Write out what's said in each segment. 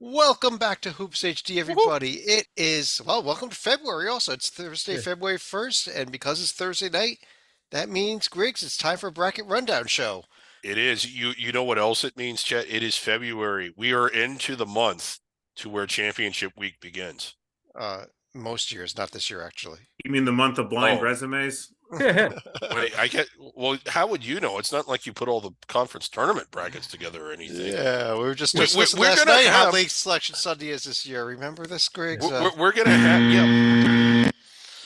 Welcome back to Hoops HD, Woo-hoo. everybody. It is, well, welcome to February also. It's Thursday, Yeah. February 1st, and because it's Thursday night, that means, Griggs, it's time for a bracket rundown show. It is. You know what else it means, Chet? It is February. We are into the month to where championship week begins. Uh, most years, not this year, actually. You mean the month of blind Oh, resumes? wait, well, how would you know? It's not like you put all the conference tournament brackets together or anything. Yeah, we were just We, we, discussing we're last gonna night how have late selection Sunday is this year. Remember this, Griggs? we're gonna have yeah.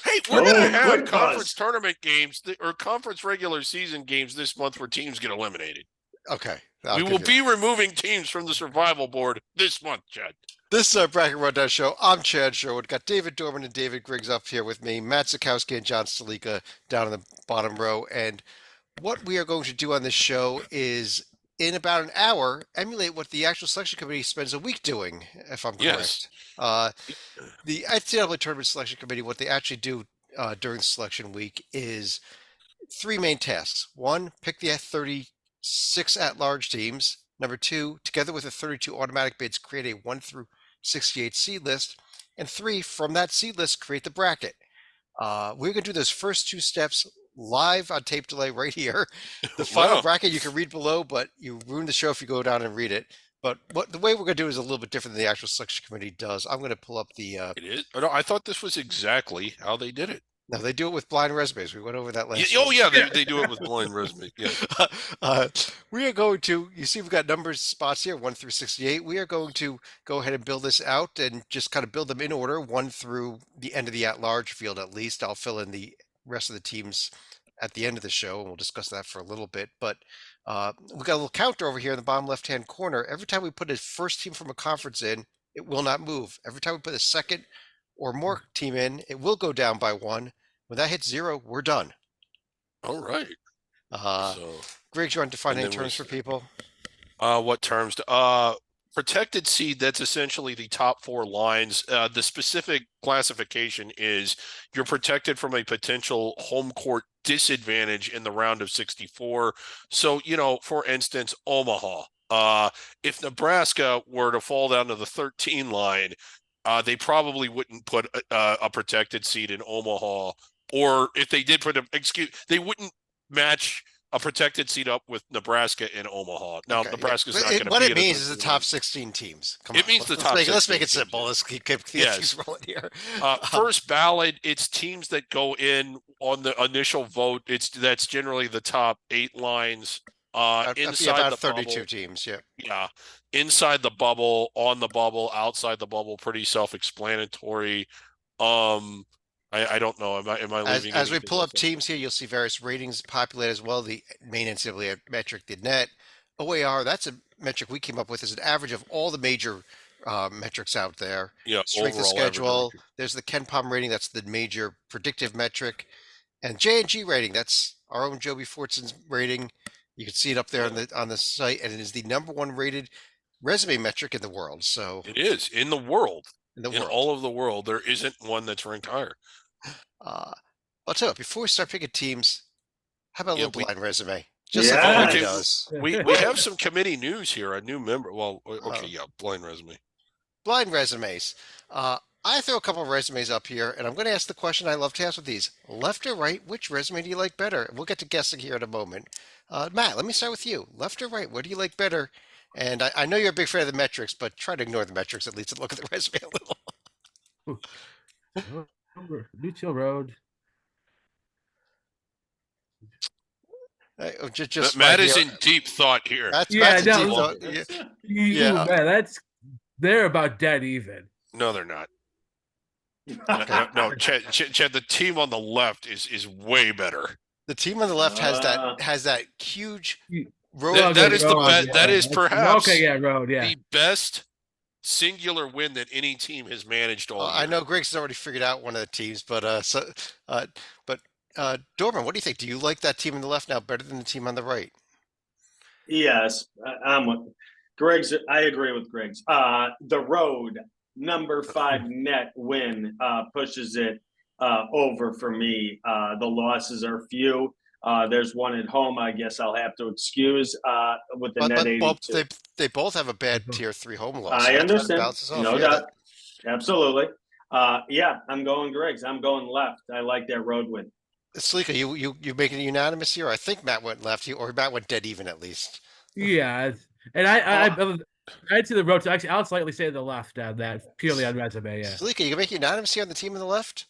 Hey, we're gonna Oh, have quick conference pause. tournament games or conference regular season games this month where teams get eliminated. Okay, I'll We will give you that. be removing teams from the survival board this month, Chet. This is our bracket rundown show. I'm Chad Sherwood. Got David Dorman and David Griggs up here with me, Matt Zukowski and John Stalika down in the bottom row, and what we are going to do on this show is, in about an hour, emulate what the actual selection committee spends a week doing, if I'm Yes. correct. The NCAA Tournament Selection Committee, what they actually do during the selection week is three main tasks. One, pick the 36 at-large teams. Number two, together with the 32 automatic bids, create a 1 through 68 seed list. And three, from that seed list, create the bracket. We're going to do those first two steps live on tape delay right here. The final Wow. bracket you can read below, but you ruin the show if you go down and read it. But the way we're going to do it is a little bit different than the actual selection committee does. I'm going to pull up the. It is. Oh, no, I thought this was exactly how they did it. No, they do it with blind resumes. We went over that last Oh week. yeah, they do it with blind resume. Yeah. uh, we are going to, you see, we've got numbers spots here, 1 through 68. We are going to go ahead and build this out and just kind of build them in order, 1 through the end of the at-large field at least. I'll fill in the rest of the teams at the end of the show, and we'll discuss that for a little bit. But we've got a little counter over here in the bottom left-hand corner. Every time we put a first team from a conference in, it will not move. Every time we put a second or more team in, it will go down by 1. When that hits 0, we're done. All right. So, Griggs, you want to define and any then terms for people? what terms? Protected seed. That's essentially the top four lines. The specific classification is you're protected from a potential home court disadvantage in the round of 64. So, for instance, Omaha. If Nebraska were to fall down to the 13 line, they probably wouldn't put a protected seed in Omaha, or if they did put they wouldn't match a protected seed up with Nebraska in Omaha. Now, Okay, Nebraska's not yeah. going to What be it at a means is the 13 top line. 16 teams. Come It on, means the top let's make 16 it teams. simple. Let's keep Yes. things rolling here. First ballot, it's teams that go in on the initial vote. That's generally the top 8 lines. Inside About the 32 bubble, teams. Yeah. yeah, inside the bubble, on the bubble, outside the bubble, pretty self-explanatory. I don't know. Am I leaving As we anything pull else up out? teams here, you'll see various ratings populated as well. The main NCAA metric, the net OAR. That's a metric we came up with as an average of all the major metrics out there. Yeah, Strength of overall average schedule. ranking. There's the Ken Palm rating. That's the major predictive metric. And J&G rating, that's our own Joby Fortson's rating. You can see it up there on the site, and it is the #1 rated resume metric in the world. So It is in the world. in the In world, all of the world, there isn't one that's ranked higher. I'll tell you, before we start picking teams, how about a Yeah, little blind resume, just like Yeah. everybody okay. does. We have some committee news here. A new member. Well, okay, yeah, blind resume. Blind resumes. I throw a couple of resumes up here, and I'm going to ask the question I love to ask with these: left or right? Which resume do you like better? We'll get to guessing here in a moment. Matt, let me start with you. Left or right? What do you like better? And I know you're a big fan of the metrics, but try to ignore the metrics at least and look at the resume a little. Neutral Road. Just Matt right is here. in deep thought here. That's a deep thought. Yeah. Man, they're about dead even. No, they're not. No, Chad, the team on the left is way better. The team on the left has that huge road. That is the best. Yeah. That is perhaps Road, yeah. the best singular win that any team has managed all year. I know Greg's has already figured out one of the teams, but Dorman, what do you think? Do you like that team on the left now better than the team on the right? Yes, I'm with Greg's. I agree with Greg's. The road #5 net win pushes it over for me. The losses are few. There's one at home. I guess I'll have to excuse with the But, net but 82. they both have a bad tier 3 home loss. I so that understand. balances off. No Yeah, doubt. Absolutely. Yeah, I'm going Greg's. I'm going left. I like that road win. Sleeka, you making it unanimous here? I think Matt went left, or Matt went dead even at least. Yeah, and I'd say the road. Actually, I'll slightly say the left on that, purely on resume. Yeah. Sleeka, you can make it unanimous here on the team on the left?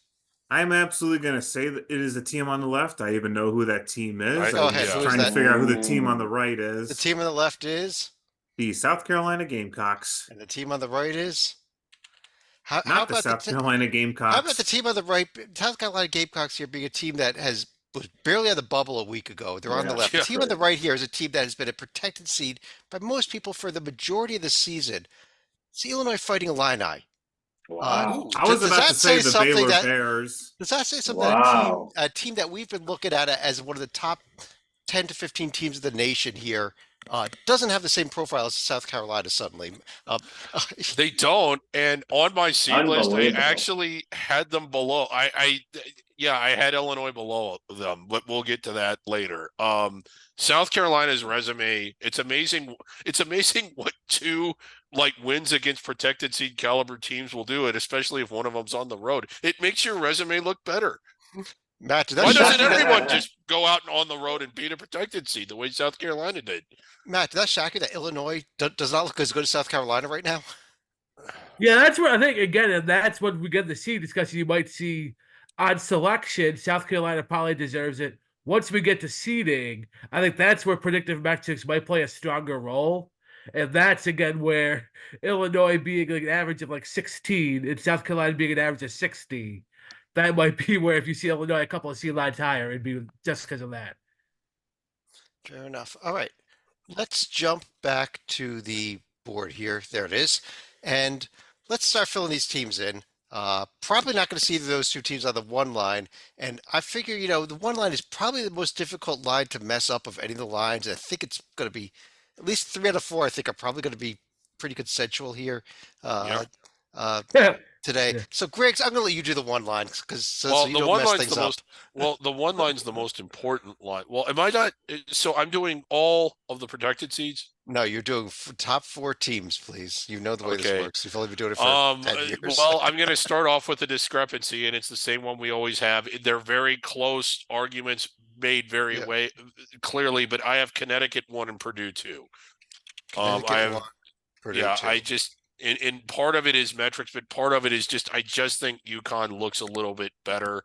I'm absolutely going to say that it is a team on the left. I even know who that team is. Right. I Go was ahead. just Who is trying to that? figure out who the team on the right is. The team on the left is, The South Carolina Gamecocks. and the team on the right is. How Not the about South the Carolina Gamecocks. how about the team on the right? South Carolina Gamecocks here being a team that was barely on the bubble a week ago. They're on the Yeah. left. The Yeah. team on the right here is a team that has been a protected seed by most people for the majority of the season. It's the Illinois Fighting Illini. Wow. I was Does about that to say say the something Baylor that- Bears. Does that say something? Wow. A team that we've been looking at as one of the top 10 to 15 teams of the nation here doesn't have the same profile as South Carolina suddenly. They don't. And on my seed list, I Unbelievable. actually had them below. Yeah, I had Illinois below them, but we'll get to that later. South Carolina's resume, it's amazing. It's amazing what two wins against protected seed caliber teams will do it, especially if one of them's on the road. It makes your resume look better. Matt, did Why that doesn't shock you everyone just go out and on the road and beat a protected seed the way South Carolina did? Matt, did that shock you that Illinois does not look as good as South Carolina right now? Yeah, that's what I think. Again, and that's what we get the seed discussion. You might see on selection, South Carolina probably deserves it. Once we get to seeding, I think that's where predictive metrics might play a stronger role. And that's again where Illinois being an average of 16 and South Carolina being an average of 60, that might be where if you see Illinois a couple of seed lines higher, it'd be just because of that. Fair enough. All right. Let's jump back to the board here. There it is. And let's start filling these teams in. Probably not going to see those two teams on the one line. And I figure, the one line is probably the most difficult line to mess up of any of the lines. I think it's going to be at least 3 out of 4, I think, are probably going to be pretty consensual here today. Yeah. So, Griggs, I'm going to let you do the one line because so you the don't one mess line's things the up. most the one line's the most important line. Well, am I not? So I'm doing all of the protected seeds. No, you're doing top 4 teams, please. You know the way this Okay. works. You've only been doing it for 10 years. Well, I'm going to start off with a discrepancy, and it's the same one we always have. They're very close arguments made very Yeah. clearly, but I have Connecticut 1 and Purdue 2. Connecticut I have, won, Purdue yeah, 2. I just and part of it is metrics, but part of it is I just think UConn looks a little bit better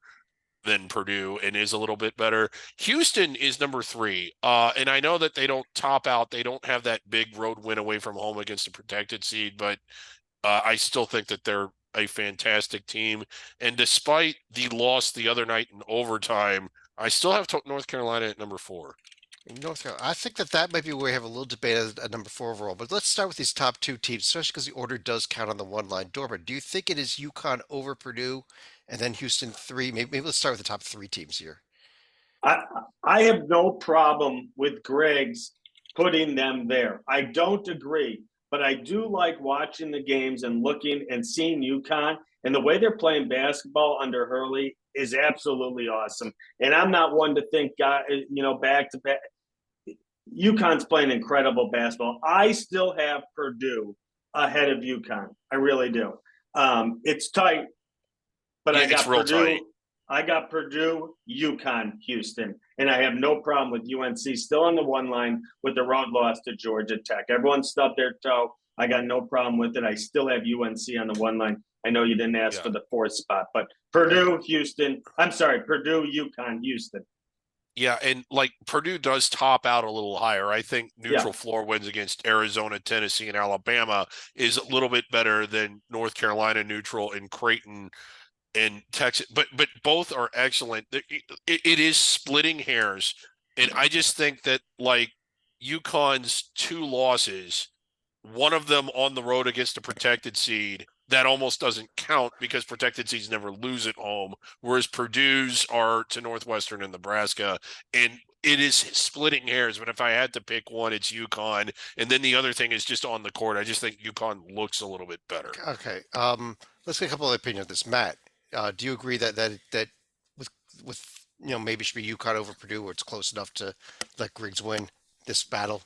than Purdue and is a little bit better. Houston is number 3. And I know that they don't top out. They don't have that big road win away from home against a protected seed, but I still think that they're a fantastic team. And despite the loss the other night in overtime, I still have North Carolina at number 4. North Carolina. I think that might be where we have a little debate at number 4 overall. But let's start with these top 2 teams, especially because the order does count on the one line. Dorman, do you think it is UConn over Purdue and then Houston 3? Maybe let's start with the top 3 teams here. I have no problem with Greg's putting them there. I don't agree, but I do like watching the games and looking and seeing UConn, and the way they're playing basketball under Hurley is absolutely awesome. And I'm not one to think, back to back. UConn's playing incredible basketball. I still have Purdue ahead of UConn. I really do. It's tight, but Yeah, I got it's real Purdue. tight. I got Purdue, UConn, Houston, and I have no problem with UNC still on the one line with the road loss to Georgia Tech. Everyone stubbed their toe. I got no problem with it. I still have UNC on the one line. I know you didn't ask for the 4th spot, but Purdue, Houston. I'm sorry, Purdue, UConn, Houston. Yeah, and Purdue does top out a little higher. I think neutral floor wins against Arizona, Tennessee, and Alabama is a little bit better than North Carolina neutral and Creighton and Texas. But both are excellent. It is splitting hairs, and I just think that UConn's 2 losses, one of them on the road against a protected seed, that almost doesn't count because protected seeds never lose at home, whereas Purdue's are to Northwestern and Nebraska. And it is splitting hairs, but if I had to pick one, it's UConn. And then the other thing is just on the court. I just think UConn looks a little bit better. Okay. Let's get a couple of opinions on this. Matt, do you agree that with maybe it should be UConn over Purdue, where it's close enough to let Griggs win this battle.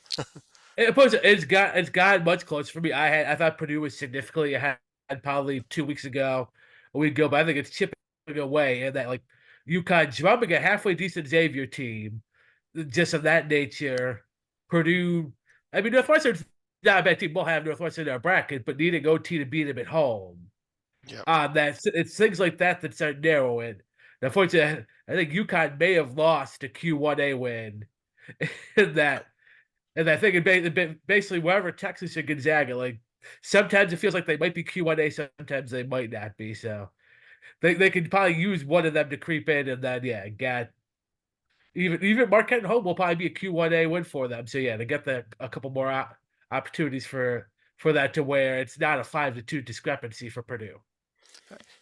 It's got much closer for me. I thought Purdue was significantly ahead probably 2 weeks ago, a week ago, but I think it's chipping away, and that like UConn drumming a halfway decent Xavier team, just of that nature. Purdue, I mean, Northwestern's not a bad team. We'll have Northwestern in our bracket, but needing OT to beat them at home. Yep. It's things like that start narrowing. Unfortunately, I think UConn may have lost a Q1A win in that. And I think basically wherever Texas or Gonzaga, like sometimes it feels like they might be Q1A, sometimes they might not be. So they could probably use one of them to creep in, and then get even Marquette and home will probably be a Q1A win for them. So to get a couple more opportunities for that to where it's not a 5-2 discrepancy for Purdue.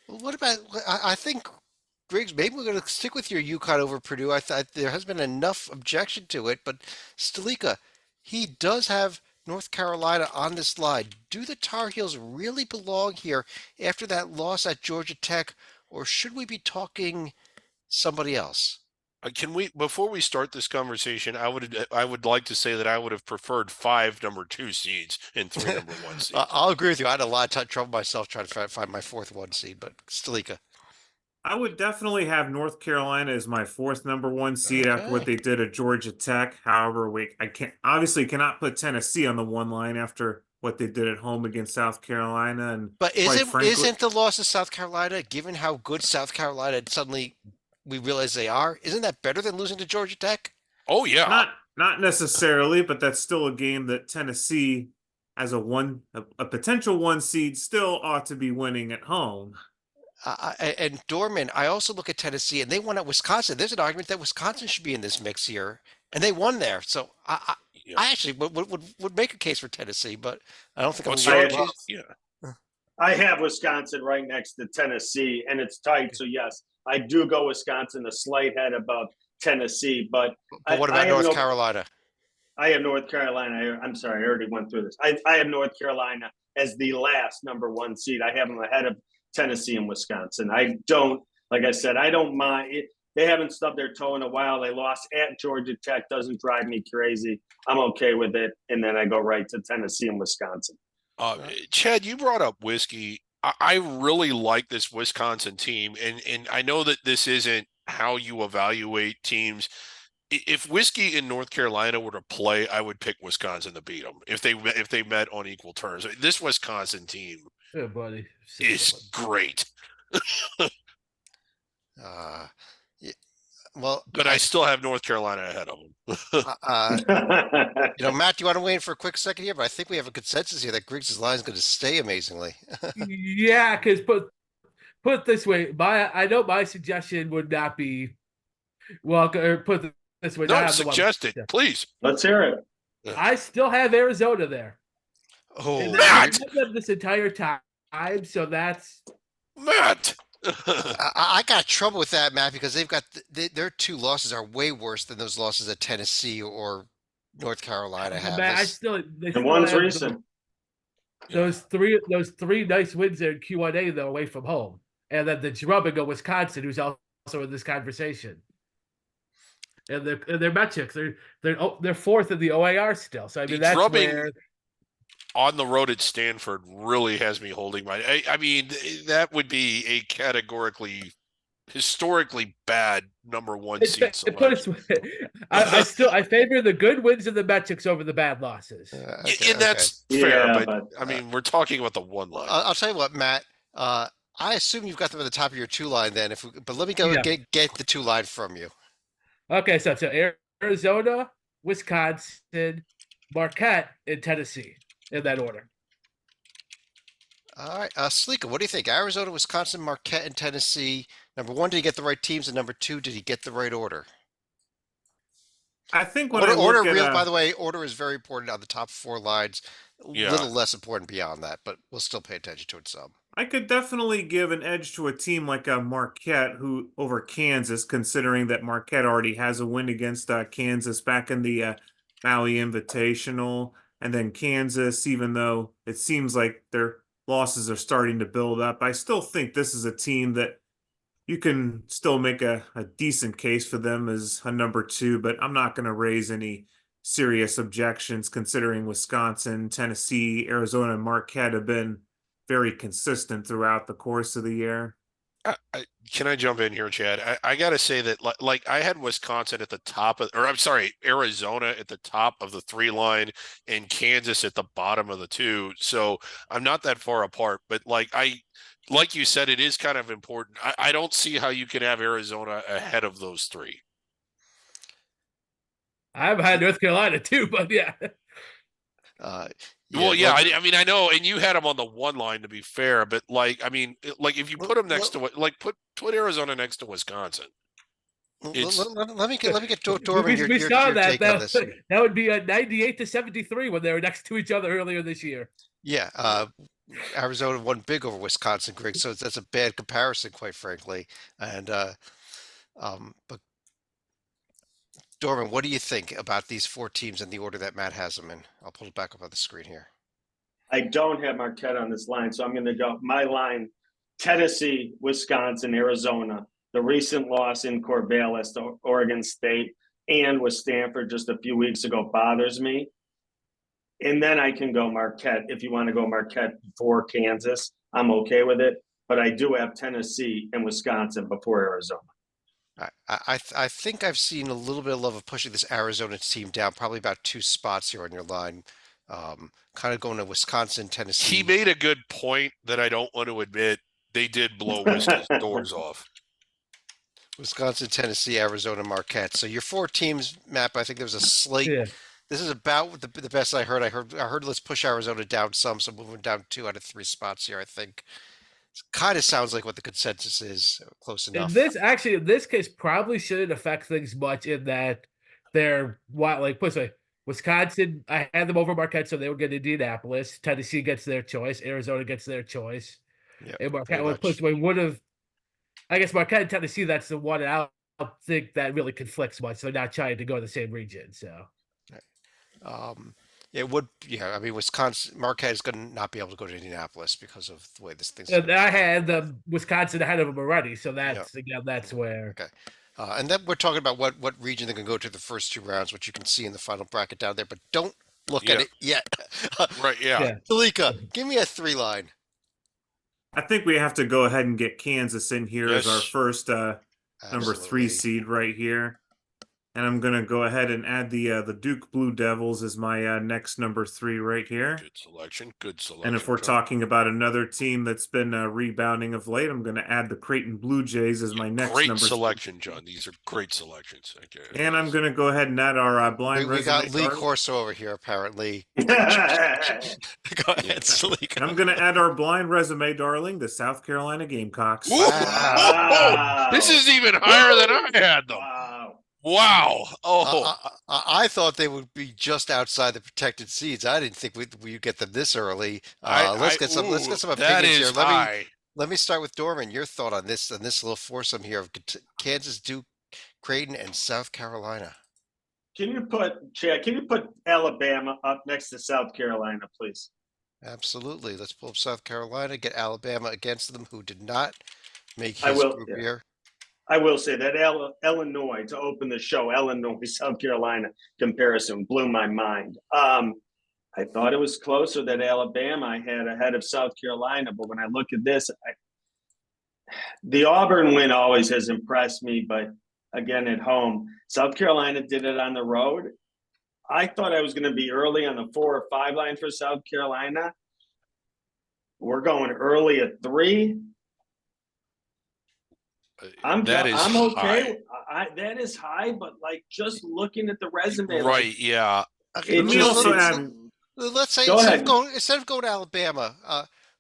Well, what about? I think Griggs, maybe we're going to stick with your UConn over Purdue. I thought there has been enough objection to it, but Stalika, he does have North Carolina on this slide. Do the Tar Heels really belong here after that loss at Georgia Tech, or should we be talking somebody else? Can we, before we start this conversation, I would like to say that I would have preferred 5 number 2 seeds and 3 number 1 seeds. I'll agree with you. I had a lot of trouble myself trying to find my fourth 1 seed, but Stalika. I would definitely have North Carolina as my 4th number 1 seed after what Okay. they did at Georgia Tech. However, I cannot put Tennessee on the 1 line after what they did at home against South Carolina. And But quite frankly, isn't the loss of South Carolina, given how good South Carolina suddenly we realize they are, isn't that better than losing to Georgia Tech? Oh yeah. not necessarily, but that's still a game that Tennessee, as a potential 1 seed, still ought to be winning at home. And Dorman, I also look at Tennessee, and they won at Wisconsin. There's an argument that Wisconsin should be in this mix here, and they won there. So Yeah. I actually would make a case for Tennessee, but I don't think What's I'm your going case? Yeah. I have Wisconsin right next to Tennessee, and it's tight. So yes, I do go Wisconsin a slight head above Tennessee, but But what I about have North no- Carolina? I have North Carolina. I'm sorry, I already went through this. I have North Carolina as the last number 1 seed. I have them ahead of Tennessee and Wisconsin. I don't, like I said, I don't mind it. They haven't stubbed their toe in a while. They lost at Georgia Tech. Doesn't drive me crazy. I'm okay with it. And then I go right to Tennessee and Wisconsin. Chad, you brought up whiskey. I really like this Wisconsin team, and I know that this isn't how you evaluate teams. If Whiskey in North Carolina were to play, I would pick Wisconsin to beat them if they met on equal terms. This Wisconsin team Yeah, buddy. is great, Yeah, well, but I still have North Carolina ahead of them. Matt, do you want to weigh in for a quick second here? But I think we have a consensus here that Griggs' line is going to stay amazingly. Yeah, because put it this way, I know my suggestion would not be put it this way. No, suggest it, please. Let's hear it. I still have Arizona there. Oh, And Matt! I've had them this entire time, so that's Matt. I got trouble with that, Matt, because they've got their 2 losses are way worse than those losses that Tennessee or North Carolina have. I This- still And one's have recent. those three nice wins there in Q1A though away from home, and then the drubbing of Wisconsin, who's also in this conversation. And their metrics, they're 4th in the OAR still. So I mean The that's drubbing where on the road at Stanford really has me holding my. I mean, that would be a categorically, historically bad number 1 seed selection. I favor the good wins of the metrics over the bad losses. okay, And that's okay. fair, Yeah, but I mean, we're talking about the 1 line. I'll tell you what, Matt. I assume you've got them at the top of your 2 line then. But let me go Yeah. get the 2 line from you. Okay, so Arizona, Wisconsin, Marquette, and Tennessee in that order. All right, Sleeka, what do you think? Arizona, Wisconsin, Marquette, and Tennessee. Number 1, did he get the right teams? And number 2, did he get the right order? I think when By the way, order is very important on the top 4 lines. Yeah. Little less important beyond that, but we'll still pay attention to it some. I could definitely give an edge to a team like Marquette who over Kansas, considering that Marquette already has a win against Kansas back in the Maui Invitational. And then Kansas, even though it seems like their losses are starting to build up, I still think this is a team that you can still make a decent case for them as a number 2, but I'm not going to raise any serious objections considering Wisconsin, Tennessee, Arizona, and Marquette have been very consistent throughout the course of the year. Can I jump in here, Chad? I got to say that like I had Wisconsin at the top of, or I'm sorry, Arizona at the top of the 3 line and Kansas at the bottom of the 2. So I'm not that far apart, but like you said, it is kind of important. I don't see how you can have Arizona ahead of those 3. I've had North Carolina too, but yeah. Well, yeah, I mean, I know, and you had them on the 1 line to be fair, but like, I mean, like if you put them next to like put Arizona next to Wisconsin. Let me get Dorman we your saw your that. take on this. That would be a 98-73 when they were next to each other earlier this year. Yeah, Arizona won big over Wisconsin, Greg. So that's a bad comparison, quite frankly. And but Dorman, what do you think about these 4 teams in the order that Matt has them in? I'll pull it back up on the screen here. I don't have Marquette on this line, so I'm going to go my line: Tennessee, Wisconsin, Arizona. The recent loss in Corvallis to Oregon State and with Stanford just a few weeks ago bothers me. And then I can go Marquette. If you want to go Marquette before Kansas, I'm okay with it. But I do have Tennessee and Wisconsin before Arizona. I think I've seen a little bit of love of pushing this Arizona team down, probably about 2 spots here on your line. Kind of going to Wisconsin, Tennessee. He made a good point that I don't want to admit. They did blow Wista's doors off. Wisconsin, Tennessee, Arizona, Marquette. So your 4 teams, Matt, I think there was a slight. Yeah. This is about the best I heard. I heard let's push Arizona down some, so moving down 2 out of 3 spots here. I think it kind of sounds like what the consensus is, close enough. In this case, probably shouldn't affect things much in that they're Wisconsin. I had them over Marquette, so they would get Indianapolis. Tennessee gets their choice. Arizona gets their choice. Yeah, And Marquette would have. I guess Marquette and Tennessee. That's the one I don't think that really conflicts much. So they're not trying to go to the same region. So. It would, yeah. I mean, Marquette is going to not be able to go to Indianapolis because of the way this thing's. And I had the Wisconsin ahead of them already, so that's that's where. Okay, and then we're talking about what region they're going to go to the first 2 rounds, which you can see in the final bracket down there. But don't look at it yet. Right? Yeah. Talika, give me a 3 line. I think we have to go ahead and get Kansas in here as our first number 3 Absolutely. seed right here. And I'm going to go ahead and add the Duke Blue Devils as my next number 3 right here. Good selection. Good selection. And if we're talking about another team that's been rebounding of late, I'm going to add the Creighton Blue Jays as my next great number selection, John. These are great selections. Okay. And I'm going to go ahead and add our blind We got resume Lee card. Corso over here, apparently. Go ahead, Talika. I'm going to add our blind resume, darling, the South Carolina Gamecocks. Wow. This is even higher than I had them. Wow. Wow. Oh, I thought they would be just outside the protected seeds. I didn't think we'd get them this early. Let's get some that opinions is here. high. Let me start with Dorman. Your thought on this little foursome here of Kansas, Duke, Creighton, and South Carolina. Can you put Alabama up next to South Carolina, please? Absolutely. Let's pull up South Carolina, get Alabama against them, who did not make I his will, group yeah. here. I will say that Illinois, to open the show, Illinois, South Carolina comparison blew my mind. I thought it was closer that Alabama I had ahead of South Carolina, but when I look at this, the Auburn win always has impressed me, but again at home, South Carolina did it on the road. I thought I was going to be early on the 4 or 5 line for South Carolina. We're going early at 3. I'm okay. High. That is high, but like just looking at the resume, Right? like, Yeah. Okay, Let me also add. let's say Go ahead. instead of going to Alabama,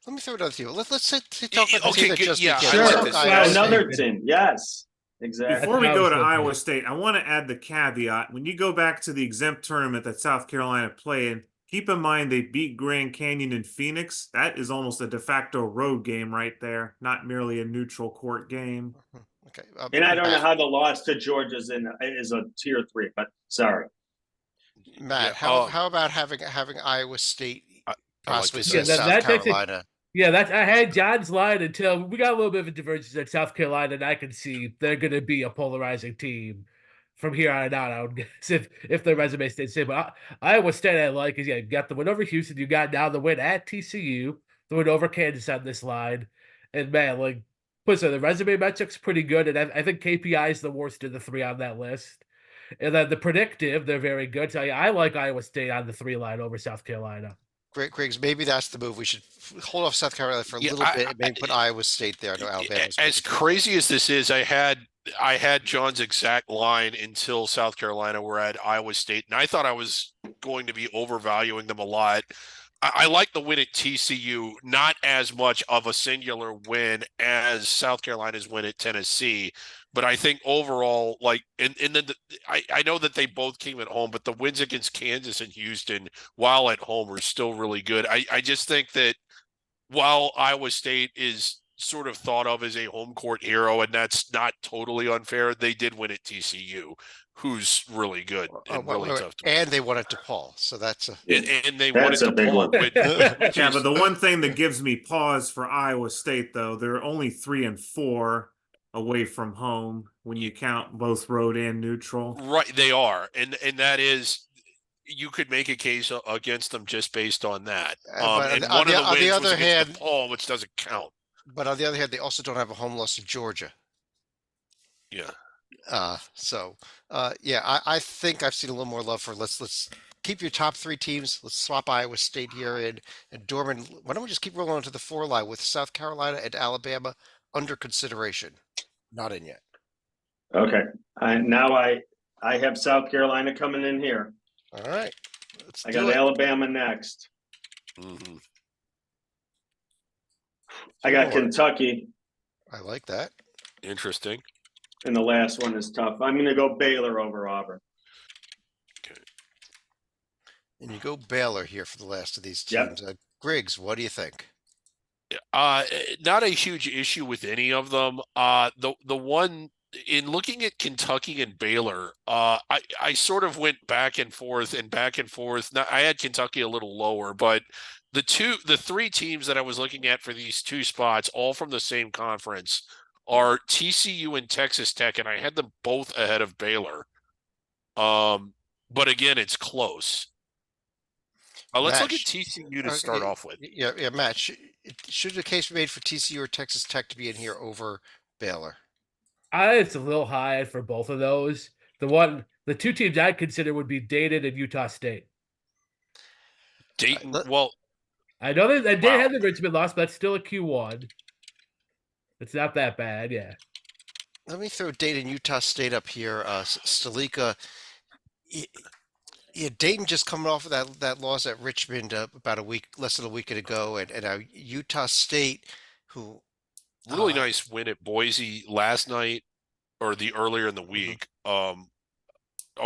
let me throw another team. Let's talk about the Okay, team that good, just yeah, began. I sure, like this. Iowa State. another team. Yes, exactly. Before we That's go how to I was Iowa thinking. State, I want to add the caveat. When you go back to the exempt tournament that South Carolina played in, keep in mind they beat Grand Canyon and Phoenix. That is almost a de facto road game right there, not merely a neutral court game. Okay, And I don't know how the loss to Georgia is a tier 3, but sorry. Matt, Yeah, how about having Iowa State I like possibly this. see Yeah, South that's actually- Carolina? Yeah, that's I had John's line until we got a little bit of a divergence at South Carolina, and I can see they're going to be a polarizing team from here on out. I would guess if their resume stays the same. But Iowa State, I like is you got the win over Houston, you got now the win at TCU, the win over Kansas on this line, and man, like, listen, the resume metrics pretty good, and I think KPI is the worst of the three on that list. And then the predictive, they're very good. So I like Iowa State on the 3 line over South Carolina. Great, Griggs. Maybe that's the move. We should hold off South Carolina for a Yeah, little bit and maybe put Iowa State there. I know Alabama's as pretty good. crazy as this is, I had John's exact line until South Carolina were at Iowa State, and I thought I was going to be overvaluing them a lot. I like the win at TCU, not as much of a singular win as South Carolina's win at Tennessee, but I think overall, like, and then I know that they both came at home, but the wins against Kansas and Houston while at home were still really good. I just think that while Iowa State is sort of thought of as a home court hero, and that's not totally unfair, they did win at TCU, who's really good and really tough to and they won at DePaul, so that's a and they won That's at a big DePaul, one. which Yeah, is- but the one thing that gives me pause for Iowa State, though, they're only 3-4 away from home when you count both road and neutral. right, they are, and that is, you could make a case against them just based on that. But And on one the- of the on the wins was other against hand- DePaul, which doesn't count. but on the other hand, they also don't have a home loss to Georgia. Yeah. Yeah, I think I've seen a little more love for let's keep your top three teams. Let's swap Iowa State here and Dorman. Why don't we just keep rolling onto the 4 line with South Carolina and Alabama under consideration? Not in yet. Okay. I have South Carolina coming in here. All right. Let's I do got it. Alabama next. Mhm. I got Sure. Kentucky, I like that. Interesting. and the last one is tough. I'm going to go Baylor over Auburn. And you go Baylor here for the last of these Yep. teams. Griggs, what do you think? Not a huge issue with any of them. The one in looking at Kentucky and Baylor, I sort of went back and forth and back and forth. Now, I had Kentucky a little lower, but the 3 teams that I was looking at for these 2 spots, all from the same conference, are TCU and Texas Tech, and I had them both ahead of Baylor. But again, it's close. Let's look at Match. TCU to start off with. Yeah, Matt. Should the case be made for TCU or Texas Tech to be in here over Baylor? It's a little high for both of those. The 2 teams I'd consider would be Dayton and Utah State. Dayton, let- well, I know they did Wow. have the Richmond loss, but that's still a Q1. It's not that bad, yeah. Let me throw Dayton, Utah State up here. Stalika. Yeah, Dayton just coming off of that loss at Richmond about less than a week ago, and Utah State, who really nice win at Boise last night or the earlier in the week. Oh,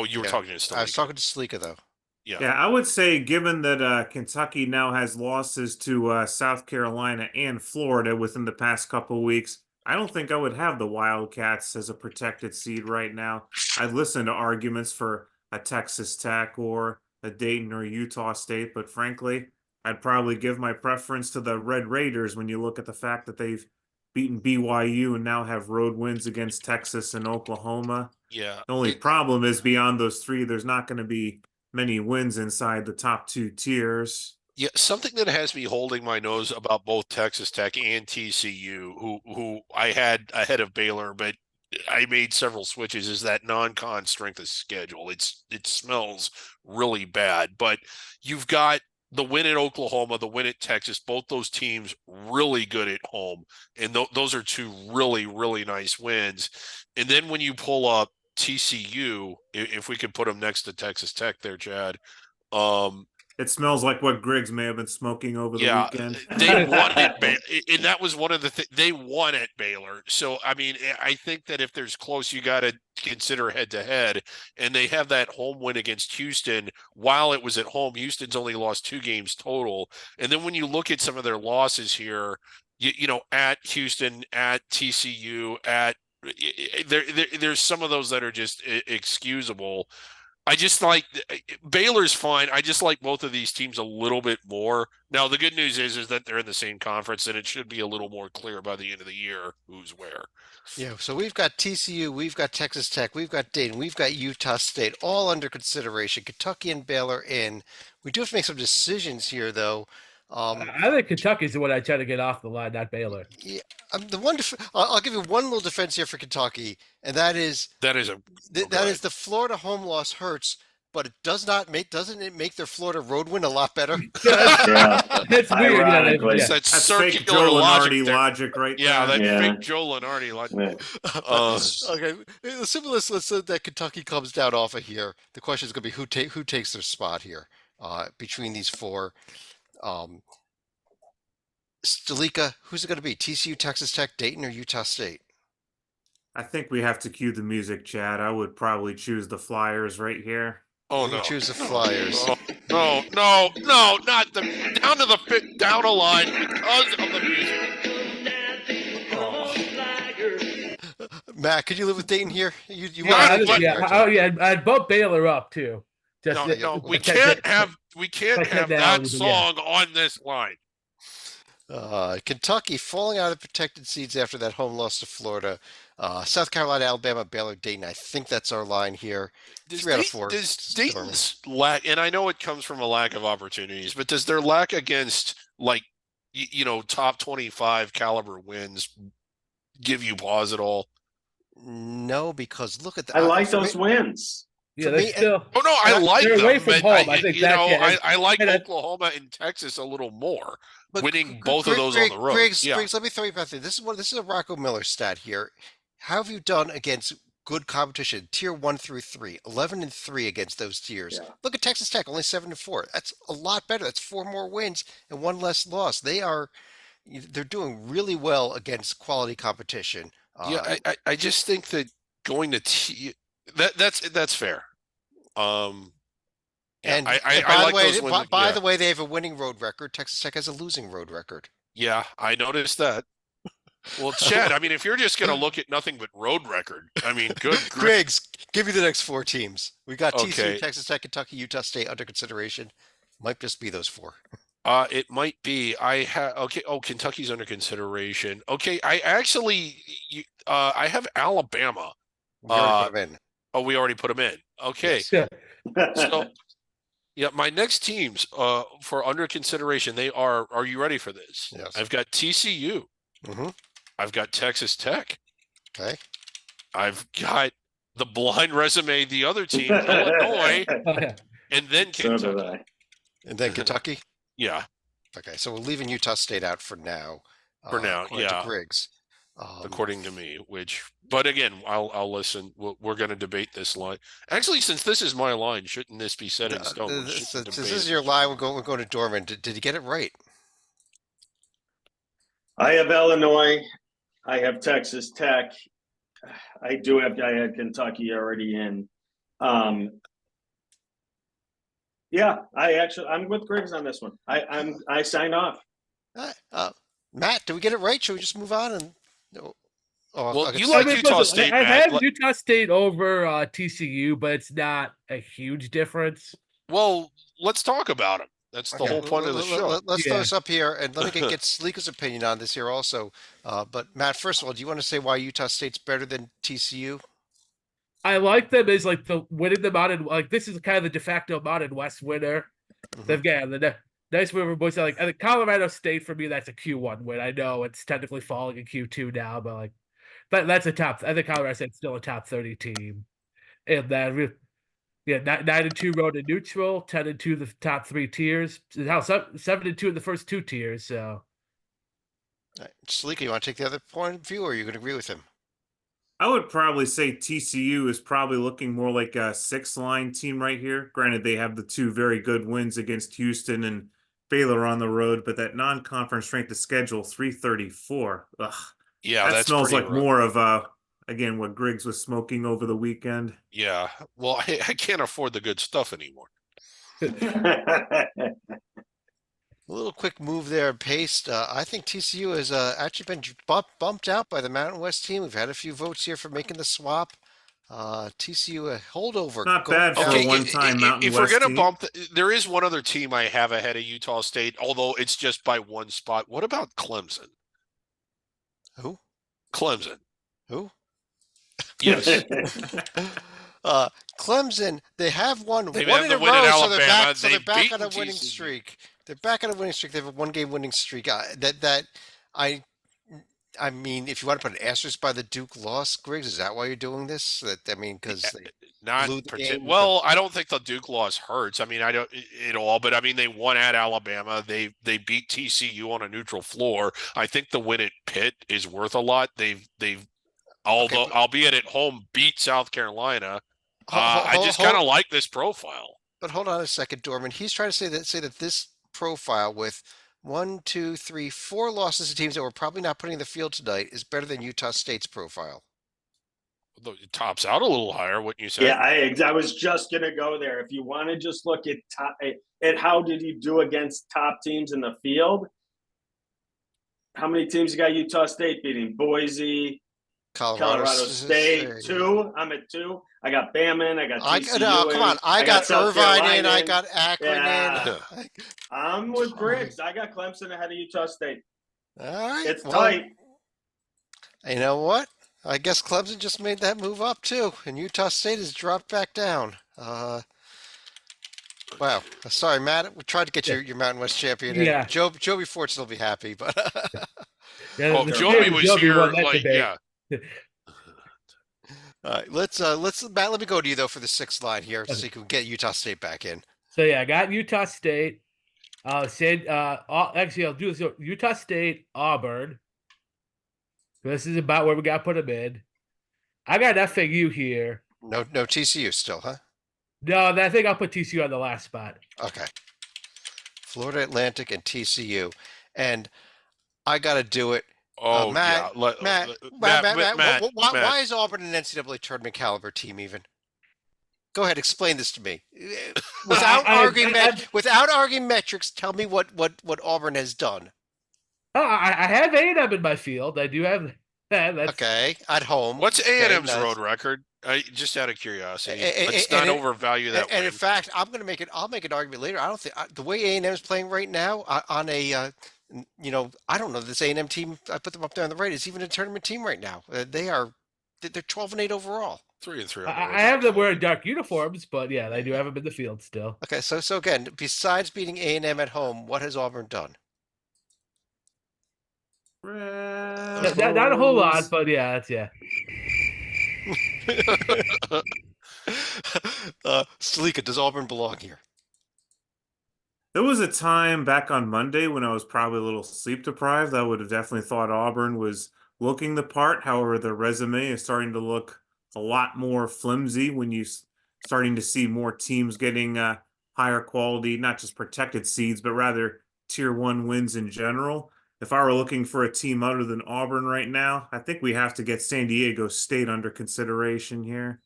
you were Yeah, talking to I was Stalika. talking to Stalika though. Yeah, I would say given that Kentucky now has losses to South Carolina and Florida within the past couple weeks, I don't think I would have the Wildcats as a protected seed right now. I'd listen to arguments for a Texas Tech or a Dayton or Utah State, but frankly, I'd probably give my preference to the Red Raiders when you look at the fact that they've beaten BYU and now have road wins against Texas and Oklahoma. Yeah. The only problem is beyond those 3, there's not going to be many wins inside the top 2 tiers. Yeah, something that has me holding my nose about both Texas Tech and TCU, who I had ahead of Baylor, but I made several switches, is that non-con strength of schedule. It smells really bad, but you've got the win at Oklahoma, the win at Texas, both those teams really good at home. And those are 2 really, really nice wins. And then when you pull up TCU, if we could put them next to Texas Tech there, Chad, It smells like what Griggs may have been smoking over the weekend. they won at Baylor, and that was one of the they won at Baylor. So I mean, I think that if there's close, you got to consider head to head, and they have that home win against Houston. While it was at home, Houston's only lost 2 games total, and then when you look at some of their losses here, you know, at Houston, at TCU, there's some of those that are just excusable. I just like Baylor's fine. I just like both of these teams a little bit more. Now, the good news is that they're in the same conference, and it should be a little more clear by the end of the year who's where. Yeah, so we've got TCU, we've got Texas Tech, we've got Dayton, we've got Utah State, all under consideration. Kentucky and Baylor in. We do have to make some decisions here, though. I think Kentucky's the one I try to get off the line, not Baylor. Yeah, the one. I'll give you one little defense here for Kentucky, and that is That is a that is the Florida home loss hurts, but it doesn't it make their Florida road win a lot better? Yeah. That's weird. Ironically. Yeah. that's That's fake circular Joe logic. Lenardi there. logic right Yeah, there. that Yeah. fake Joe Lenardi logic. Yeah. Okay, assuming let's say that Kentucky comes down off of here. The question is going to be who takes their spot here between these four. Stalika, who's it going to be? TCU, Texas Tech, Dayton, or Utah State? I think we have to cue the music, Chad. I would probably choose the Flyers right here. Oh You no! choose the Flyers. No, not the down to the fit, down a line because of the music. Matt, could you live with Dayton here? You Yeah, might I have would- to, Yeah, right? I'd bump Baylor up too. Just No, we can't have that song on this line. Kentucky falling out of the protected seeds after that home loss to Florida. South Carolina, Alabama, Baylor, Dayton. I think that's our line here. Does 3 out of 4. Does Stormy. Dayton's lack, and I know it comes from a lack of opportunities, but does their lack against like top 25 caliber wins give you pause at all? No, because look at the. I like for those me- wins. Yeah, For they're me, still. Oh no, I like they're them. away from but home. I think that's- yeah, I like and I- Oklahoma and Texas a little more. But winning Gr- both of Greg- those Greg- on the road. Griggs, Yeah. Griggs, let me throw you back there. This is a Rocco Miller stat here. How have you done against good competition? Tier 1 through 3, 11-3 against those tiers. Yeah. Look at Texas Tech, only 7-4. That's a lot better. That's 4 more wins and 1 less loss. They're doing really well against quality competition. Yeah, I just think that going to that's fair. And, I and by like the way, those wins. by Yeah. the way, they have a winning road record. Texas Tech has a losing road record. Yeah, I noticed that. Well, Chad, I mean, if you're just going to look at nothing but road record, I mean, good grief. Griggs, give me the next 4 teams. We got TCU, Okay. Texas Tech, Kentucky, Utah State under consideration. Might just be those 4. It might be. I have okay. Oh, Kentucky's under consideration. Okay, I actually, I have Alabama. We already put 'em in. Oh, we already put them in. Okay, Yes. so yeah, my next teams for under consideration, they are. Are you ready for this? Yes. I've got TCU. Mhm. I've got Texas Tech. Okay. I've got the blind resume, the other team, Illinois, and then So did Kentucky. I. And then Kentucky. Yeah, Okay, so we're leaving Utah State out for now. For now, according to yeah. Griggs. according to me. But again, I'll listen. We're going to debate this line. Actually, since this is my line, shouldn't this be set in stone? We This shouldn't this debate is it. your line. We're going to Dorman. Did you get it right? I have Illinois. I have Texas Tech. I had Kentucky already in. Yeah, I'm with Griggs on this one. I signed off. Matt, did we get it right? Should we just move on and? No. Oh, Well, okay, you so- like Utah State, I Matt. have Utah State over TCU, but it's not a huge difference. Well, let's talk about them. That's the Okay, whole point of the show. Let's throw Yeah. this up here and let me get Sleeka's opinion on this here also. But Matt, first of all, do you want to say why Utah State's better than TCU? I like them as like the winning the Mountain. Like this is kind of the de facto Mountain West winner. Mhm. They've got the nice win for boys. Like I think Colorado State for me, that's a Q1 win. I know it's technically falling in Q2 now, but like that's a top. I think Colorado State's still a top 30 team. And then yeah, 9-2 road to neutral, 10-2 the top 3 tiers. How 7-2 in the first 2 tiers. So All right. Sleeka, you want to take the other point of view, or are you going to agree with him? I would probably say TCU is probably looking more like a 6-line team right here. Granted, they have the 2 very good wins against Houston and Baylor on the road, but that non-conference strength of schedule 334. Ugh, Yeah, that that's smells pretty like rough. more of again what Griggs was smoking over the weekend. Yeah. Well, I can't afford the good stuff anymore. A little quick move there, paste. I think TCU has actually been bumped out by the Mountain West team. We've had a few votes here for making the swap. TCU a holdover. Not Go bad for down. a Okay, one-time Mountain if we're West gonna team. bump, there is one other team I have ahead of Utah State, although it's just by one spot. What about Clemson? Who? Clemson. Who? Yes. Clemson, they have won They've one had in the a win at row, so they're Alabama. back. So they're They've back on a beaten winning TCU. streak. They're back on a winning streak. They have a one-game winning streak. I mean, if you want to put an asterisk by the Duke loss, Griggs, is that why you're doing this? I mean, because they Not blew the game. well. I don't think the Duke loss hurts. I mean, I don't at all. But I mean, they won at Alabama. They beat TCU on a neutral floor. I think the win at Pitt is worth a lot. They've although but- albeit at home beat South Carolina. I just hold- kind of like this profile. But hold on a second, Dorman. He's trying to say that this profile with 1, 2, 3, 4 losses to teams that we're probably not putting in the field tonight is better than Utah State's profile. It tops out a little higher, wouldn't you say? Yeah, I was just gonna go there. If you want to just look at at how did he do against top teams in the field? How many teams you got Utah State beating? Boise, Colorado State, 2. I'm at 2. I got Bama in. I got TCU No, come on. I got South Irvine in. Carolina I got Akron Yeah. in. I'm with Griggs. I got Clemson ahead of Utah State. All right. It's well, tight. You know what? I guess Clemson just made that move up too, and Utah State has dropped back down. Wow. Sorry, Matt. We tried to get your Mountain West champion in. Yeah. Joby Fortson will be happy, but Yeah, Oh, the Joey Joby was here. won that Like, debate. yeah. all right, let's Matt. Let me go to you though for the 6th line here, so you can get Utah State back in. So yeah, I got Utah State. Actually, I'll do this. Utah State, Auburn. This is about where we got to put them in. I got FAU here. No TCU still, huh? No, I think I'll put TCU on the last spot. Okay. Florida Atlantic and TCU, and I got to do it. Oh, Matt, yeah. Matt, why is Auburn an NCAA tournament caliber team even? Go ahead, explain this to me. Without arguing metrics, tell me what Auburn has done. Oh, I have A&M in my field. I do have that. That's, Okay, at home. What's Okay, A&M's nice. road record? Just out of curiosity. And- Let's and- not and- overvalue that. And in win. fact, I'll make an argument later. I don't think the way A&M is playing right now on a I don't know this A&M team. I put them up there on the right. Is even a tournament team right now. They're 12-8 overall. 3-3. I have them wearing dark uniforms, but yeah, I do have them in the field still. Okay, so again, besides beating A&M at home, what has Auburn done? Not a whole lot, but yeah, Salika, does Auburn belong here? There was a time back on Monday when I was probably a little sleep deprived. I would have definitely thought Auburn was looking the part. However, their resume is starting to look a lot more flimsy when you starting to see more teams getting higher quality, not just protected seeds, but rather tier 1 wins in general. If I were looking for a team other than Auburn right now, I think we have to get San Diego State under consideration here.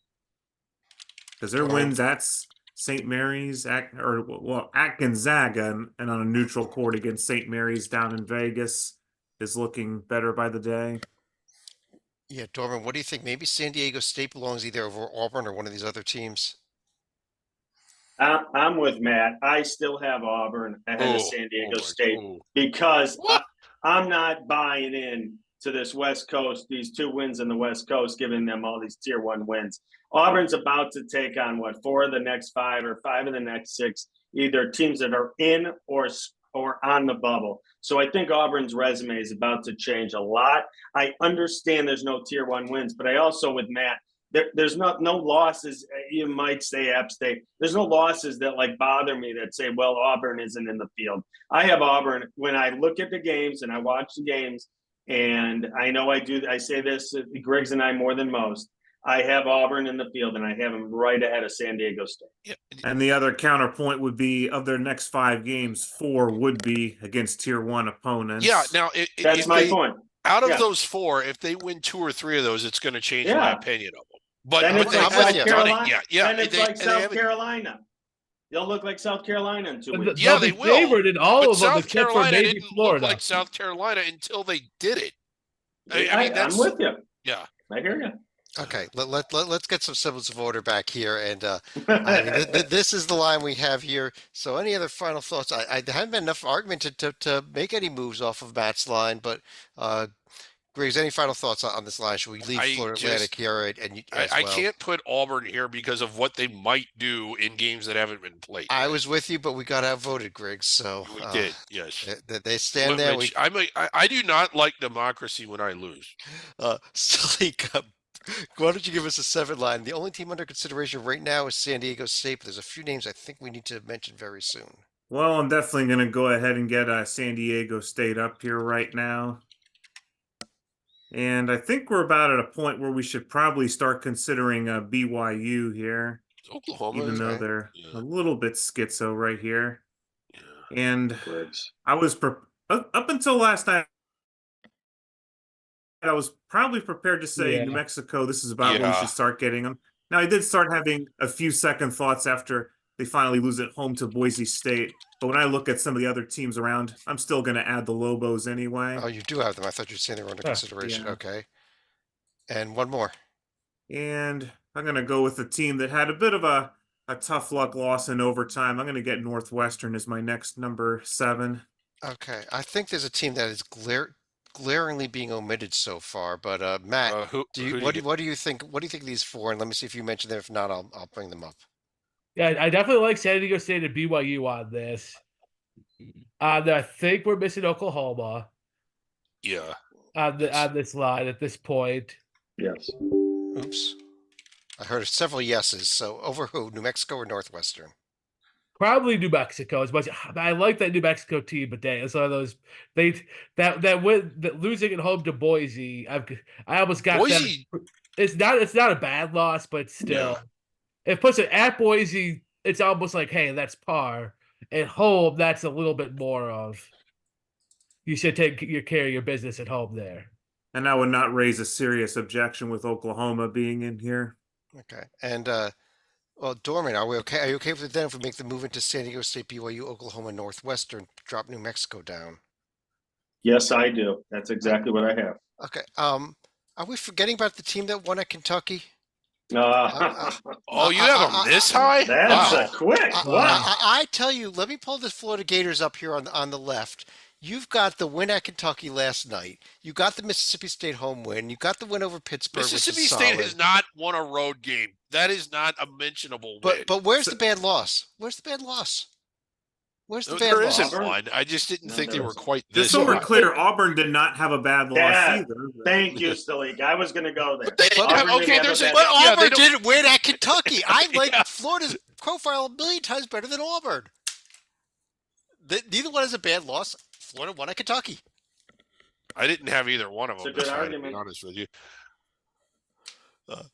Because their wins at St. Mary's, at Gonzaga, and on a neutral court against St. Mary's down in Vegas is looking better by the day. Yeah, Dorman, what do you think? Maybe San Diego State belongs either over Auburn or one of these other teams. I'm with Matt. I still have Auburn ahead of San Diego State because I'm not buying in to this West Coast, these 2 wins in the West Coast, giving them all these tier 1 wins. Auburn's about to take on 4 of the next 5 or 5 of the next 6, either teams that are in or on the bubble. So I think Auburn's resume is about to change a lot. I understand there's no tier 1 wins, but I also, with Matt, there's no losses. You might say App State. There's no losses that bother me that say, well, Auburn isn't in the field. I have Auburn when I look at the games and I watch the games, and I know I say this, Griggs and I, more than most. I have Auburn in the field, and I have them right ahead of San Diego State. Yeah. And the other counterpoint would be of their next 5 games, 4 would be against tier 1 opponents. Yeah. Now, That's my point. Out of Yeah. those 4, if they win 2 or 3 of those, it's going to change my Yeah. opinion of them. But Then it's they like haven't South done Carolina. it yet. Yeah. And it's they- like and they South haven't- Carolina. They'll look like South Carolina in 2 weeks. Yeah, They'll they be will. favored in all But of them South except for Carolina maybe didn't Florida. look like South Carolina until they did it. I mean, I'm that's with you. yeah. I hear you. Okay, let's get some semblance of order back here. And I mean, this is the line we have here. So, any other final thoughts? I haven't been enough argument to make any moves off of Matt's line, but Griggs, any final thoughts on this line? Should we leave I Florida Atlantic here and you, as I well? can't put Auburn here because of what they might do in games that haven't been played. I was with you, but we got outvoted, Griggs. So We did, yes. they stand there. Which I do not like democracy when I lose. Salik, why don't you give us a 7 line? The only team under consideration right now is San Diego State, but there's a few names I think we need to mention very soon. Well, I'm definitely going to go ahead and get San Diego State up here right now. And I think we're about at a point where we should probably start considering BYU here, Oklahoma, even though okay. they're Yeah. a little bit schizo right here. Yeah. And Griggs. I was up until last night, I was probably prepared to say Yeah. New Mexico, this is about when we Yeah. should start getting them. Now, I did start having a few second thoughts after they finally lose at home to Boise State. But when I look at some of the other teams around, I'm still going to add the Lobos anyway. Oh, you do have them. I thought you were saying they were under Huh, consideration. yeah. Okay. And one more. And I'm going to go with a team that had a bit of a tough luck loss in overtime. I'm going to get Northwestern as my next number 7. Okay. I think there's a team that is glaringly being omitted so far, but Matt, Who do you, do what, you do, what do you think? What do you think of these 4? And let me see if you mention them. If not, I'll bring them up. Yeah, I definitely like San Diego State and BYU on this. I think we're missing Oklahoma Yeah. on this line at this point. Yes. Oops. I heard several yeses. So over who? New Mexico or Northwestern? Probably New Mexico as much. I like that New Mexico team, but dang, it's one of those that win that losing at home to Boise. I almost got Boise, that. It's not a bad loss, but still, it puts it at Boise. It's almost like, hey, that's par. At home, that's a little bit more of. You should take your care of your business at home there. And I would not raise a serious objection with Oklahoma being in here. Okay. And well, Dorman, are we okay? Are you okay with it then if we make the move into San Diego State, BYU, Oklahoma, Northwestern, drop New Mexico down? Yes, I do. That's exactly what I have. Okay. Are we forgetting about the team that won at Kentucky? oh, you have them this high? That's Wow. a quick. Wow. I tell you, let me pull the Florida Gators up here on the left. You've got the win at Kentucky last night. You got the Mississippi State home win. You got the win over Pittsburgh, Mississippi which is State solid. has not won a road game. That is not a mentionable win. But where's the bad loss? Where's the bad loss? Where's the bad There loss? isn't one. I just didn't No, think they there were isn't. quite Just this so we're high. clear, Auburn did not have a bad loss Yeah. either. Thank you, Stalik. I was going to go there. But they didn't have, Auburn okay, didn't there's have a, a But bad- yeah, Auburn they don't- didn't win at Kentucky. I like Yeah. Florida's profile a million times better than Auburn. Neither one has a bad loss. Florida won at Kentucky. I didn't have either one of It's a them. good This high, to be argument. honest with you.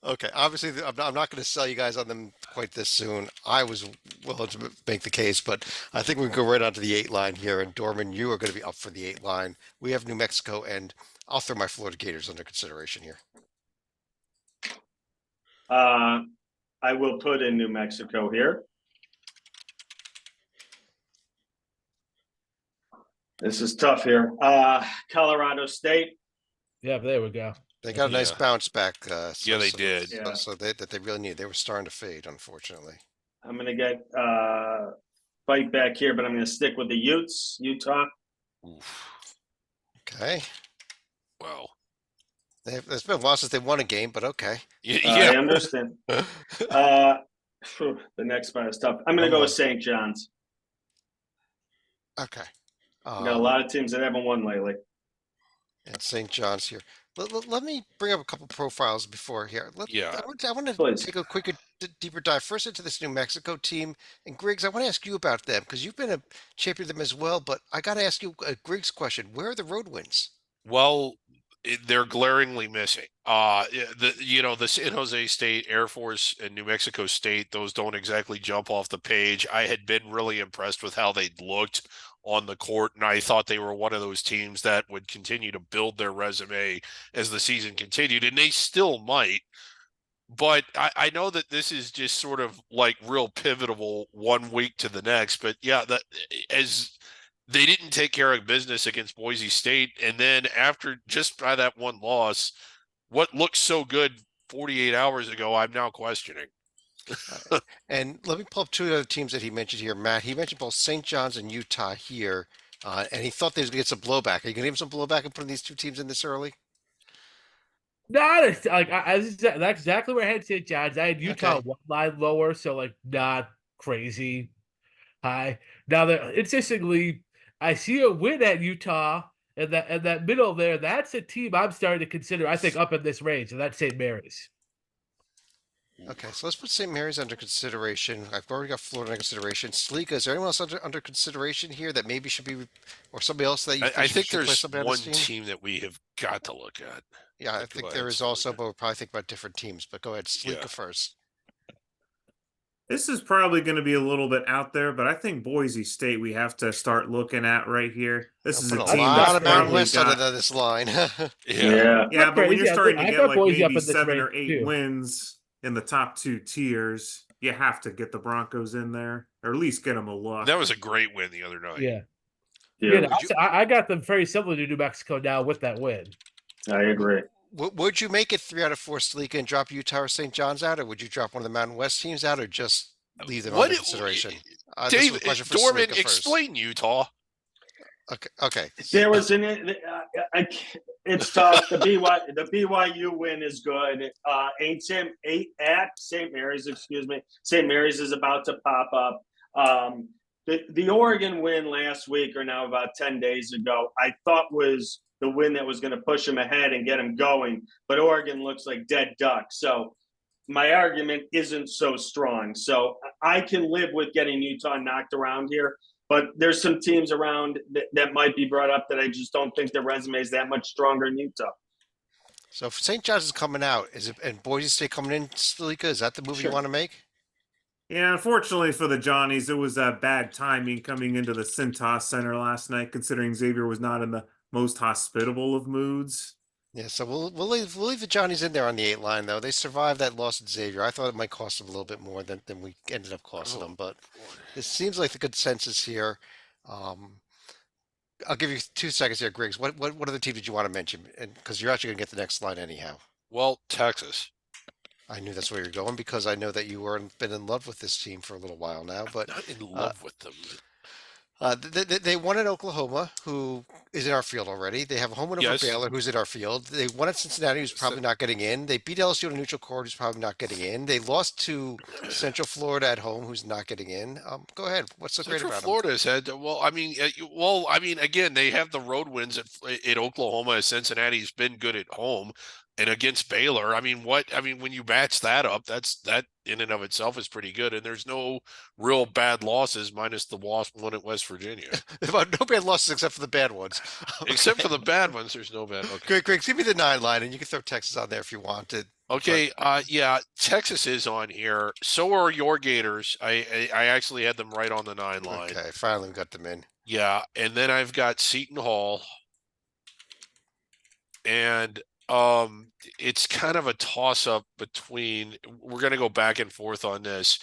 Okay, obviously, I'm not going to sell you guys on them quite this soon. I was willing to make the case, but I think we can go right onto the 8 line here. And Dorman, you are going to be up for the 8 line. We have New Mexico, and I'll throw my Florida Gators under consideration here. I will put in New Mexico here. This is tough here. Colorado State. Yeah, there we go. They got a nice Yeah. bounce back. Yeah, they did. Yeah. So that they really needed. They were starting to fade, unfortunately. I'm going to get fight back here, but I'm going to stick with the Utes, Utah. Oof. Okay. Well, There's been losses. They won a game, but okay. yeah. I understand. The next spot is tough. I'm going to go with St. John's. Okay. Got a lot of teams that haven't won lately. And St. John's here. Let me bring up a couple profiles before here. Yeah. I want to Please. take a quicker, deeper dive first into this New Mexico team. And Griggs, I want to ask you about them because you've been a champion of them as well. But I got to ask you a Griggs question. Where are the road wins? Well, they're glaringly missing. The San Jose State, Air Force, and New Mexico State, those don't exactly jump off the page. I had been really impressed with how they looked on the court, and I thought they were one of those teams that would continue to build their resume as the season continued, and they still might. But I know that this is just sort of like real pivotal one week to the next. But yeah, as they didn't take care of business against Boise State, and then after just by that one loss, what looked so good 48 hours ago, I'm now questioning. And let me pull up two other teams that he mentioned here, Matt. He mentioned both St. John's and Utah here, and he thought they was going to get some blowback. Are you going to give him some blowback and putting these two teams in this early? Not like that's exactly where I had St. John's. I had Utah Okay. one line lower, so like not crazy high. Now that interestingly, I see a win at Utah and that middle there. That's a team I'm starting to consider. I think up in this range, and that's St. Mary's. Okay, so let's put St. Mary's under consideration. I've already got Florida under consideration. Sleeka, is there anyone else under consideration here that maybe should be, or somebody else that you I think think should play there's somebody on one this team? team that we have got to look at. Yeah, I Go think ahead, there is Sleeka. also, but we'll probably think about different teams. But go ahead, Sleeka Yeah. first. This is probably going to be a little bit out there, but I think Boise State we have to start looking at right here. This I'm is a putting a team lot that's of Mountain probably West got under this line. Yeah. yeah, Not but when crazy. you're starting to I get got like Boise up maybe in this 7 range, or 8 too. wins in the top 2 tiers, you have to get the Broncos in there, or at least get them a look. That was a great win the other night. Yeah, Yeah, Would you- I got them very similar to New Mexico now with that win. I agree. Would you make it 3 out of 4 Sleeka and drop Utah or St. John's out, or would you drop one of the Mountain West teams out, or just leave them under consideration? This was a Dave, question for Dorman, Sleeka first. explain Utah. Okay. There was it's tough. The BYU win is good. At St. Mary's, excuse me. St. Mary's is about to pop up. The Oregon win last week, or now about 10 days ago, I thought was the win that was going to push them ahead and get them going. But Oregon looks like dead duck. So my argument isn't so strong. So I can live with getting Utah knocked around here. But there's some teams around that might be brought up that I just don't think their resume is that much stronger in Utah. So if St. John's is coming out, is it, and Boise State coming in, Sleeka, is that the move Sure. you want to make? Yeah, unfortunately for the Johnnies, it was bad timing coming into the Cintas Center last night, considering Xavier was not in the most hospitable of moods. Yeah, so we'll leave the Johnnies in there on the 8 line though. They survived that loss at Xavier. I thought it might cost them a little bit more than we ended up costing them, but it seems like the consensus here. I'll give you 2 seconds here, Griggs. What other team did you want to mention? And because you're actually gonna get the next line anyhow. Well, Texas. I knew that's where you're going because I know that you weren't been in love with this team for a little while now, but Not in love with them. they won at Oklahoma, who is in our field already. They have a home win over Yes. Baylor, who's in our field. They won at Cincinnati, who's probably not getting in. They beat LSU on a neutral court, who's probably not getting in. They lost to Central Florida at home, who's not getting in. Go ahead. What's so great Central about Florida's had I mean, again, they have the road wins at Oklahoma. Cincinnati's been good at home, and against Baylor. I mean, when you match that up, that in and of itself is pretty good. And there's no real bad losses, minus the one at West Virginia. them? No bad losses except for the bad ones. Except for the bad ones, there's no bad. Okay. Great, Griggs, give me the 9 line, and you can throw Texas on there if you want to. Okay, yeah, Texas is on here. So are your Gators. I actually had them right on the 9 line. Okay, finally we got them in. Yeah, and then I've got Seton Hall. And it's kind of a toss-up between, we're gonna go back and forth on this.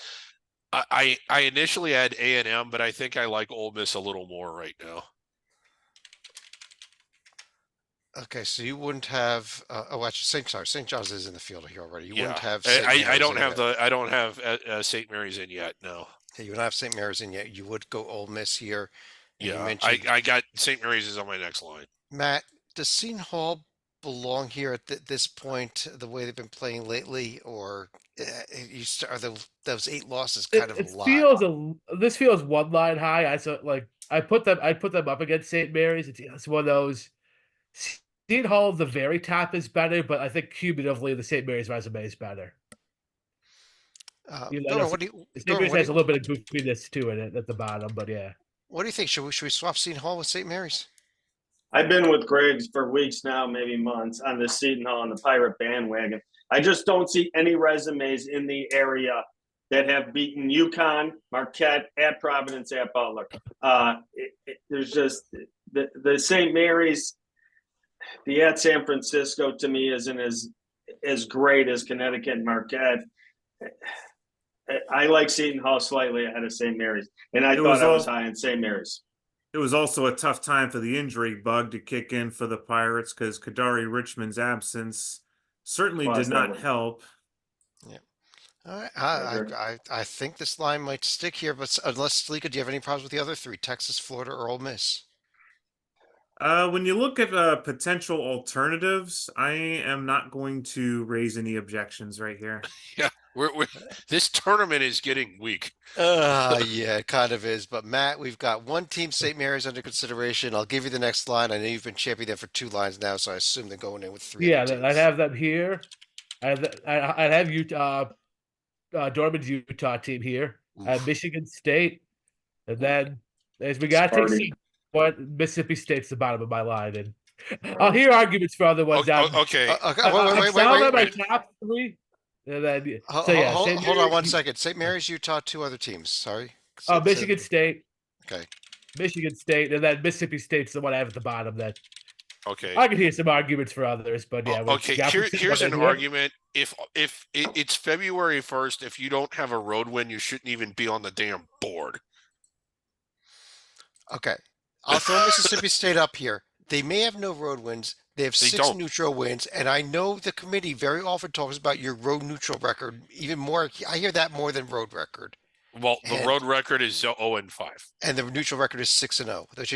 I initially had A&M, but I think I like Ole Miss a little more right now. Okay, so you wouldn't have. Actually, St. John's is in the field here already. You wouldn't Yeah, have. St. I Mary's don't in have yet. I don't have St. Mary's in yet. No. Yeah, you would not have St. Mary's in yet. You would go Ole Miss here. And you Yeah, mentioned I got St. Mary's is on my next line. Matt. Does Seton Hall belong here at this point? The way they've been playing lately, or are those 8 losses kind of a lot? This feels one line high. I put them up against St. Mary's. It's one of those. Seton Hall, the very top is better, but I think cumulatively the St. Mary's resume is better. Dorman, what do you? St. Dorman, Mary's what do has a you, little bit of goofiness to it at the bottom, but yeah. what do you think? Should we swap Seton Hall with St. Mary's? I've been with Griggs for weeks now, maybe months, on the Seton Hall and the Pirate bandwagon. I just don't see any resumes in the area that have beaten UConn, Marquette, at Providence, at Butler. There's just the St. Mary's, the at San Francisco to me isn't as great as Connecticut and Marquette. I like Seton Hall slightly ahead of St. Mary's, and I thought I was high in St. Mary's. It was also a tough time for the injury bug to kick in for the Pirates because Kadari Richmond's absence certainly Plus, did that not would- help. All right, I agree. I think this line might stick here, but unless Salika, do you have any problems with the other three? Texas, Florida, or Ole Miss? When you look at potential alternatives, I am not going to raise any objections right here. Yeah, we're this tournament is getting weak. Yeah, it kind of is. But Matt, we've got one team, St. Mary's, under consideration. I'll give you the next line. I know you've been championing them for 2 lines now, so I assume they're going in with 3 Yeah, other I'd teams. have them here. I'd have Utah, Dorman's Utah team here. I have Oof. Michigan State, and then as we got to take Sparty. see what Mississippi State's the bottom of my line, and I'll hear arguments for other ones. Okay, Okay, I'm wait, solid on wait. my top 3. And then, Hold, so yeah, hold, St. hold on one Mary's, second. St. Mary's, Utah, 2 other teams. Sorry. Michigan State, Okay. Michigan State, and then Mississippi State's the one I have at the bottom. That okay. I can hear some arguments for others, but yeah. Okay, here's an argument. If it's February 1st, if you don't have a road win, you shouldn't even be on the damn board. Okay. I'll throw Mississippi State up here. They may have no road wins. They have They 6 don't. neutral wins, and I know the committee very often talks about your road neutral record even more. I hear that more than road record. Well, the And- road record is 0-5. And the neutral record is 6-0, which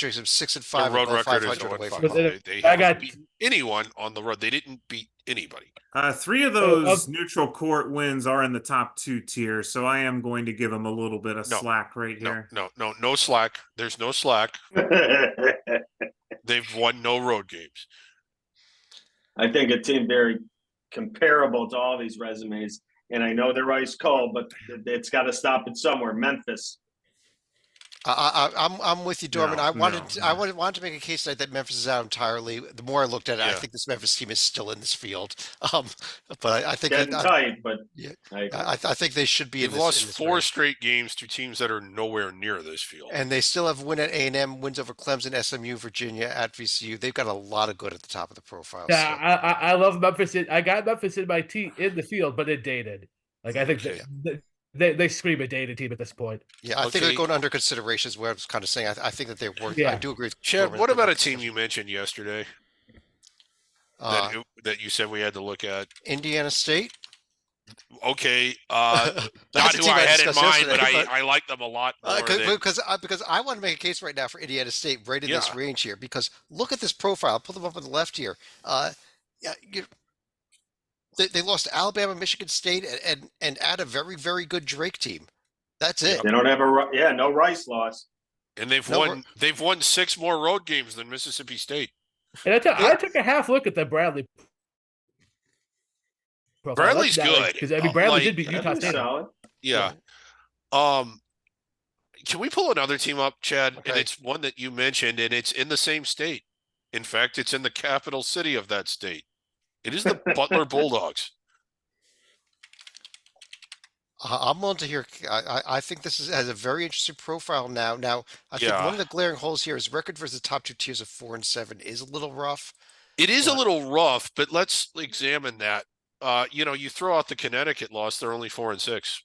makes them 6-5. The road above record is 500 away 0-5. from But home. then- They I haven't got- beaten anyone on the road. They didn't beat anybody. 3 of those neutral court wins are in the top 2 tiers, so I am going to give them a little bit of No, slack right No, here. no slack. There's no slack. They've won no road games. I think a team very comparable to all these resumes, and I know they're ice cold, but it's got to stop it somewhere. Memphis. I'm with you, Dorman. No, I no. wanted to make a case tonight that Memphis is out entirely. The more I looked at it, I Yeah. think this Memphis team is still in this field. But I think Getting tight, but yeah, I, I think they should be in They've this. lost in this 4 range. straight games to teams that are nowhere near this field. And they still have win at A&M, wins over Clemson, SMU, Virginia, at VCU. They've got a lot of good at the top of the profile. Yeah, so. I love Memphis. I got Memphis in my team in the field, but it dated. Like I think Okay. they scream a dated team at this point. Yeah, I think Okay. they're going under consideration is what I was kind of saying. I think that they're worth. I Yeah. do agree with Chad, Dorman what that they're about a worth team discussion. you mentioned yesterday Uh, that you said we had to look at? Indiana State? Okay, That's not a who team I had in discussed mind, but yesterday, I like them a lot more. than- because I want to make a case right now for Indiana State right in this Yeah. range here because look at this profile. Pull them up on the left here. Yeah, they lost to Alabama, Michigan State, and add a very very good Drake team. That's it. they don't have no Rice loss. And they've No, won 6 more road games than Mississippi State. And I took a half look at the Bradley. profile. Bradley's That's good. because I mean Bradley Like, did beat Utah That'd be State. solid. Yeah. Can we pull another team up, Chad? And Okay. it's one that you mentioned, and it's in the same state. In fact, it's in the capital city of that state. It is the Butler Bulldogs. I'm willing to hear. I think this has a very interesting profile now. Now, I think Yeah. one of the glaring holes here is record versus the top 2 tiers of 4 and 7 is a little rough. It is a But- little rough, but let's examine that. You throw out the Connecticut loss, they're only 4 and 6.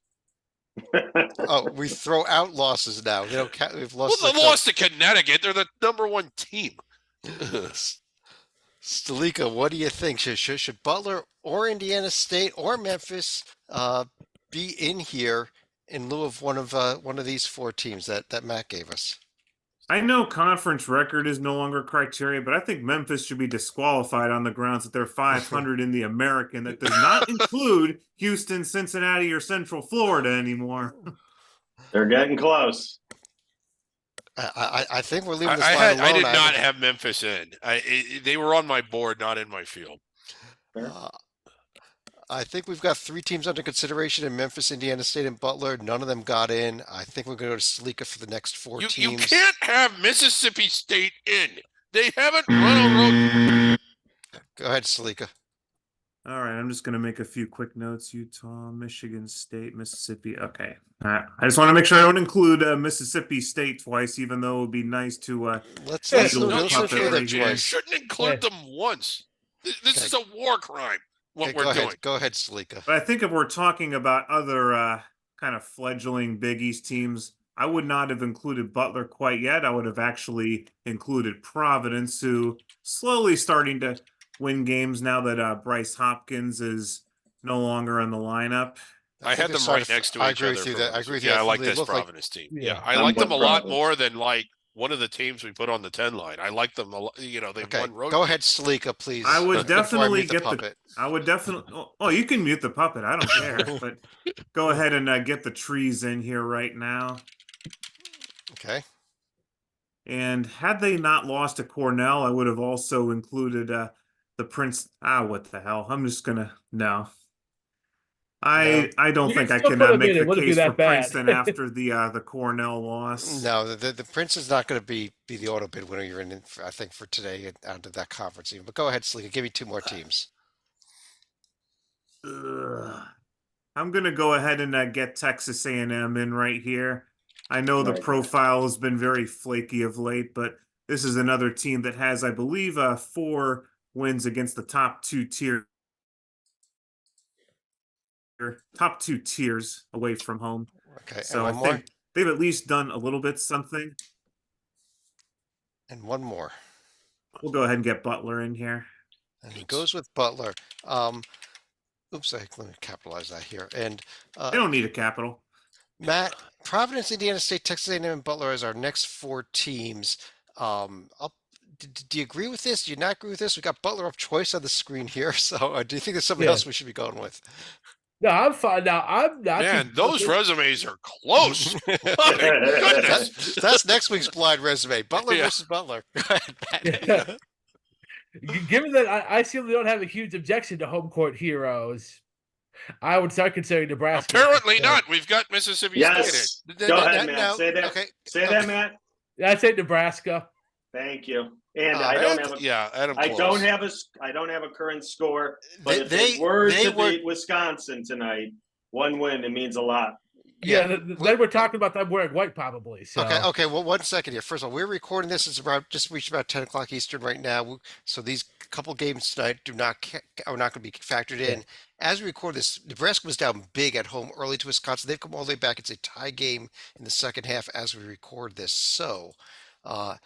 Oh, we throw out losses now. They don't count. We've Well, lost. they lost to Connecticut. They're the #1 team. Stalika, what do you think? Should Butler or Indiana State or Memphis be in here in lieu of one of these 4 teams that Matt gave us? I know conference record is no longer criteria, but I think Memphis should be disqualified on the grounds that they're 500 in the American. That does not include Houston, Cincinnati, or Central Florida anymore. They're getting close. I think we're leaving this I line alone. did not have Memphis in. They were on my board, not in my field. I think we've got 3 teams under consideration in Memphis, Indiana State, and Butler. None of them got in. I think we're going to go to Stalika for the next 4 You teams. can't have Mississippi State in. They haven't run a road. Go ahead, Stalika. All right, I'm just going to make a few quick notes. Utah, Michigan State, Mississippi. Okay. I just want to make sure I don't include Mississippi State twice, even though it would be nice to. Let's Yeah, let's no, let's you look through them can't. You twice. shouldn't include Yeah. them once. This Okay. is a war crime. What Okay, we're go ahead. doing. Go ahead, Stalika. But I think if we're talking about other kind of fledgling Big East teams, I would not have included Butler quite yet. I would have actually included Providence, who slowly starting to win games now that Bryce Hopkins is no longer in the lineup. I think had they're them starting right to- next to I each agree other. with you for that- I one agree with reason. you. Yeah, I like They this look like- Providence team. Yeah. Yeah, I I'm like them a with lot Providence. more than like one of the teams we put on the 10 line. I like them a lot. You know, they've Okay, won road. go ahead, Salika, please. I would before I definitely mute the get the. puppet. I would definitely. Oh, you can mute the puppet. I don't care. But go ahead and get the trees in here right now. Okay. And had they not lost to Cornell, I would have also included the Prince. What the hell? I'm just gonna no. I don't You can think I still can put them make in, the it wouldn't be case for that bad. Princeton after the Cornell loss. No, the Prince is not going to be the auto bid winner you're in, I think, for today and out of that conference even. But go ahead, Salika, give me two more teams. Ugh. I'm gonna go ahead and get Texas A&M in right here. I know the Right. profile has been very flaky of late, but this is another team that has, I believe, 4 wins against the top 2 tiers away from home. Okay, So I and one more, think they've at least done a little bit something. and one more. We'll go ahead and get Butler in here. And he goes with Butler. Oops, let me capitalize that here. And They don't need a capital. Matt, Providence, Indiana State, Texas A&M, and Butler as our next 4 teams. Do you agree with this? Do you not agree with this? We got Butler up choice on the screen here. So do you think there's something Yeah. else we should be going with? No, I'm fine. Now I'm not. Man, those resumes are close. My goodness. That's next week's blind resume. Butler Yeah. versus Butler. Go ahead, Matt. Yeah. Given that I see they don't have a huge objection to home court heroes, I would start considering Nebraska. Apparently not. We've got Mississippi State. Yes. Th- Go th- ahead, th- Matt. no, Say that. okay, Say okay. that, Matt. I'd say Nebraska. Thank you. And Uh, I don't have a. Yeah, Adam. I Close. don't have a current score, but if They they were they to were beat Wisconsin tonight, 1 win, it means a lot. Yeah, then we're talking about them wearing white, probably. So. Okay. Well, 1 second here. First of all, we're recording this. It's about just reached about 10 o'clock Eastern right now. So these couple games tonight are not going to be factored in. As we record this, Nebraska was down big at home early to Wisconsin. They've come all the way back. It's a tie game in the second half as we record this. So, but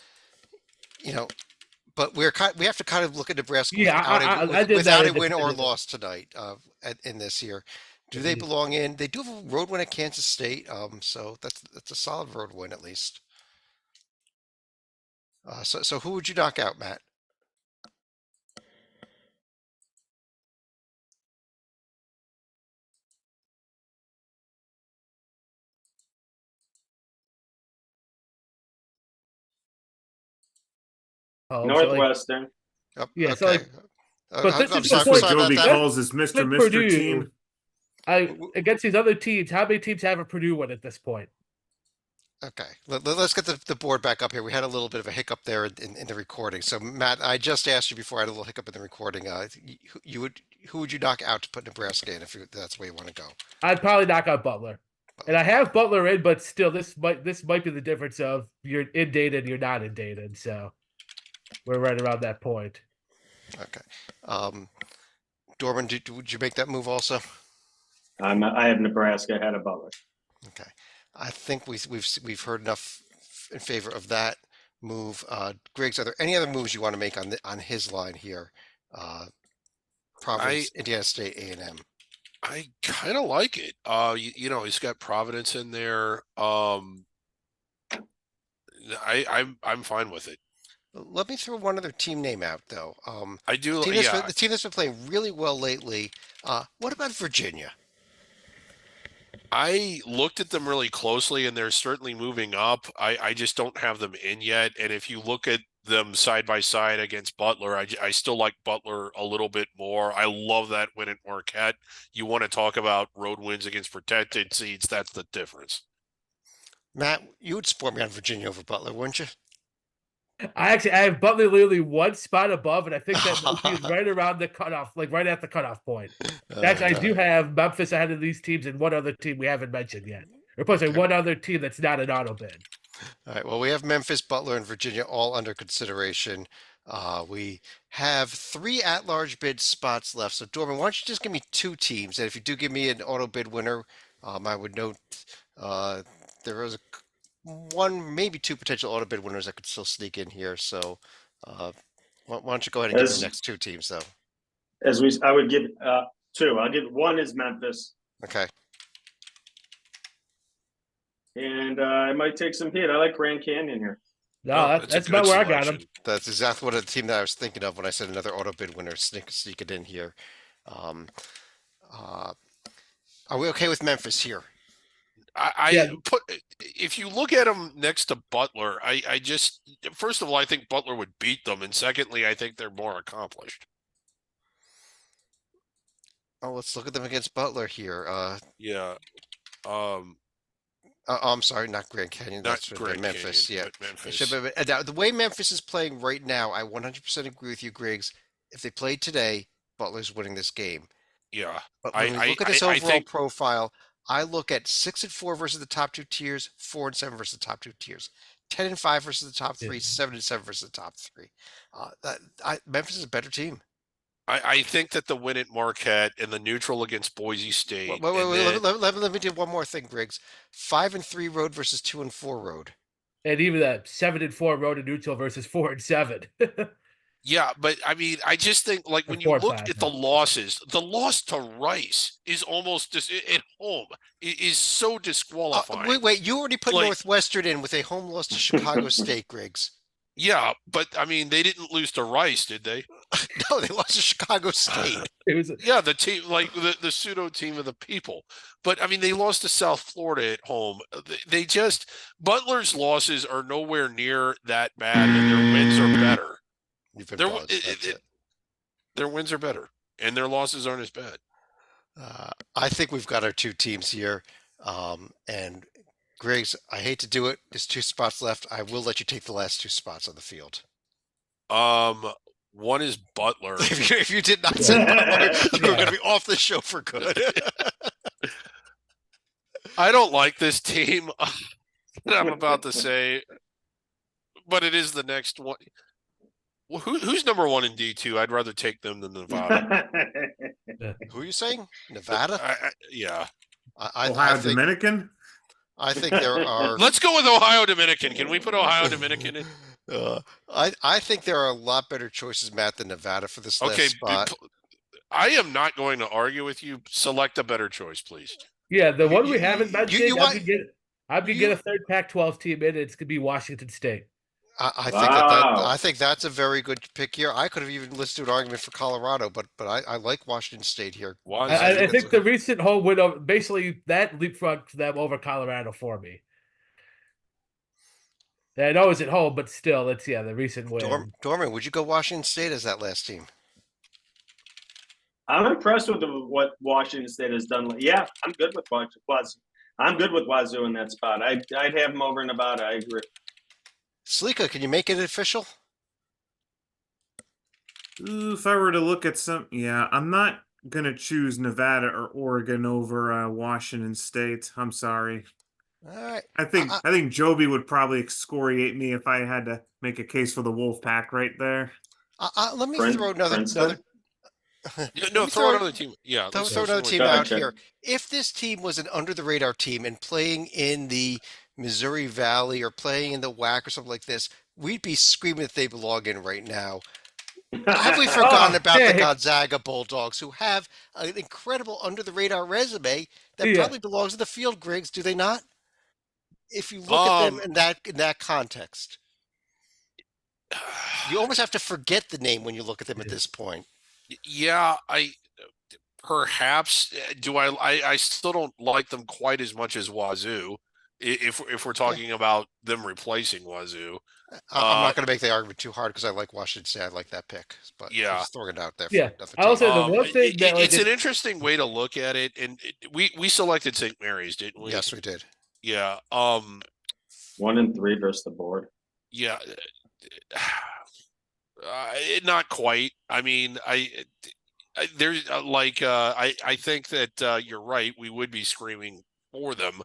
we have to kind of look at Nebraska Yeah, I did without that a win or independently. loss tonight in this here. Do they belong in? They do have a road win at Kansas State, so that's a solid road win at least. So who would you knock out, Matt? Oh, so, like, Northwestern. Oh, Yeah, okay. so, like, but I'm this is sorry, the That's I'm what point. sorry about Joby that. calls his Mr. Like Mr. Purdue, team. against these other teams, how many teams have a Purdue win at this point? Okay, let's get the board back up here. We had a little bit of a hiccup there in the recording. So Matt, I just asked you before I had a little hiccup in the recording. Who would you knock out to put Nebraska in if that's where you want to go? I'd probably knock out Butler, and I have Butler in, but still, this might be the difference of you're in data and you're not in data, so we're right around that point. Okay, Dorman, would you make that move also? I have Nebraska ahead of Butler. Okay, I think we've heard enough in favor of that move. Griggs, are there any other moves you want to make on his line here? Providence, Indiana State, A&M. I kind of like it. He's got Providence in there. I'm fine with it. Let me throw one other team name out though. I do. The team that's been playing really well lately. What about Virginia? I looked at them really closely, and they're certainly moving up. I just don't have them in yet. And if you look at them side by side against Butler, I still like Butler a little bit more. I love that win at Marquette. You want to talk about road wins against protected seeds? That's the difference. Matt, you would support me on Virginia over Butler, wouldn't you? I have Butler literally one spot above, and I think that might be right around the cutoff, like right at the cutoff point. I do have Memphis ahead of these teams and one other team we haven't mentioned yet. Or plus, one other team that's not an auto bid. All right. Well, we have Memphis, Butler, and Virginia all under consideration. We have 3 at-large bid spots left. So, Dorman, why don't you just give me 2 teams? And if you do give me an auto bid winner, I would note there was one, maybe 2 potential auto bid winners that could still sneak in here. So, Why don't you go ahead and give As- the next two teams though? I would give two. I'll give one is Memphis, Okay. and I might take some heat. I like Grand Canyon here. No, Oh, that's a about good where I got him. selection. That's exactly what the team that I was thinking of when I said another auto bid winner sneak it in here. Are we okay with Memphis here? I Yeah. put if you look at them next to Butler, I just first of all I think Butler would beat them, and secondly I think they're more accomplished. Oh, let's look at them against Butler here. Yeah. I'm sorry, not Grand Canyon. Not That's Grand Memphis. Canyon, Yeah. but It Memphis. should be, now, the way Memphis is playing right now, I 100% agree with you, Griggs. If they played today, Butler's winning this game. Yeah. But when we look at this I overall think profile, I look at 6-4 versus the top two tiers, 4-7 versus the top two tiers, 10-5 versus the top three, Yeah. 7-7 versus the top three. Memphis is a better team. I think that the win at Marquette and the neutral against Boise State. Wait, and then- let me do one more thing, Griggs. 5-3 road versus 2-4 road. And even that 7-4 road to neutral versus 4-7. Yeah, but I mean, I just think like when you 4-5, look at the yeah. losses, the loss to Rice is almost at home. It is so disqualifying. Wait, you already put Like- Northwestern in with a home loss to Chicago State, Griggs. Yeah, but I mean, they didn't lose to Rice, did they? No, they lost to Chicago State. It was Yeah, the team, like the pseudo team of the people. But I mean, they lost to South Florida at home. They just Butler's losses are nowhere near that bad, and their wins are better. You've been Their buzzed, that's it. their wins are better, and their losses aren't as bad. I think we've got our two teams here. And Griggs, I hate to do it. There's 2 spots left. I will let you take the last 2 spots on the field. One is Butler. If you did not say Butler, you were going to be off the show for good. I don't like this team that I'm about to say, but it is the next one. Well, who's number 1 in D2? I'd rather take them than Nevada. Who are you saying? Nevada? Yeah. Ohio think, Dominican. I think there are. Let's go with Ohio Dominican. Can we put Ohio Dominican in? I think there are a lot better choices, Matt, than Nevada for this Okay, last spot. I am not going to argue with you. Select a better choice, please. yeah, the one we you- haven't mentioned. you I want- could get a third Pac-12 team in. It's gonna be Washington State. I Wow. think that's a very good pick here. I could have even listed an argument for Colorado, but I like Washington State here. Why is I that? think the recent home win over basically that leapfrogged them over Colorado for me. I know it's at home, but still, it's the recent win. Dorman, would you go Washington State as that last team? I'm impressed with what Washington State has done. Yeah, I'm good with Wazoo. I'm good with Wazoo in that spot. I'd have them over Nevada. I agree. Slika, can you make it official? Ooh, if I were to look at I'm not gonna choose Nevada or Oregon over Washington State. I'm sorry. All right. I think Joby would probably excoriate me if I had to make a case for the Wolfpack right there. Let me Prin- throw another. Princeton? Yeah, no, Let me throw another team. Yeah, let's Throw another team someone- out Gotcha. here. If this team was an under the radar team and playing in the Missouri Valley or playing in the WAC or something like this, we'd be screaming that they belong in right now. Have we forgotten about the hey. Gonzaga Bulldogs, who have an incredible under the radar resume that Yeah. probably belongs in the field, Griggs? Do they not? If you look at them in that context, you almost have to forget the name when you look at them at this point. Yeah, perhaps do I still don't like them quite as much as Wazoo. If we're talking about them replacing Wazoo. I'm not going to make the argument too hard because I like Washington State. I like that pick, but I'm Yeah. just throwing it out there. Yeah, For nothing I'll to- say the one thing that It's an interesting way to look at it, and we selected St. Mary's, didn't we? Yes, we did. Yeah. 1 and 3 versus the board. Yeah. Not quite. I mean, there's I think that you're right. We would be screaming for them,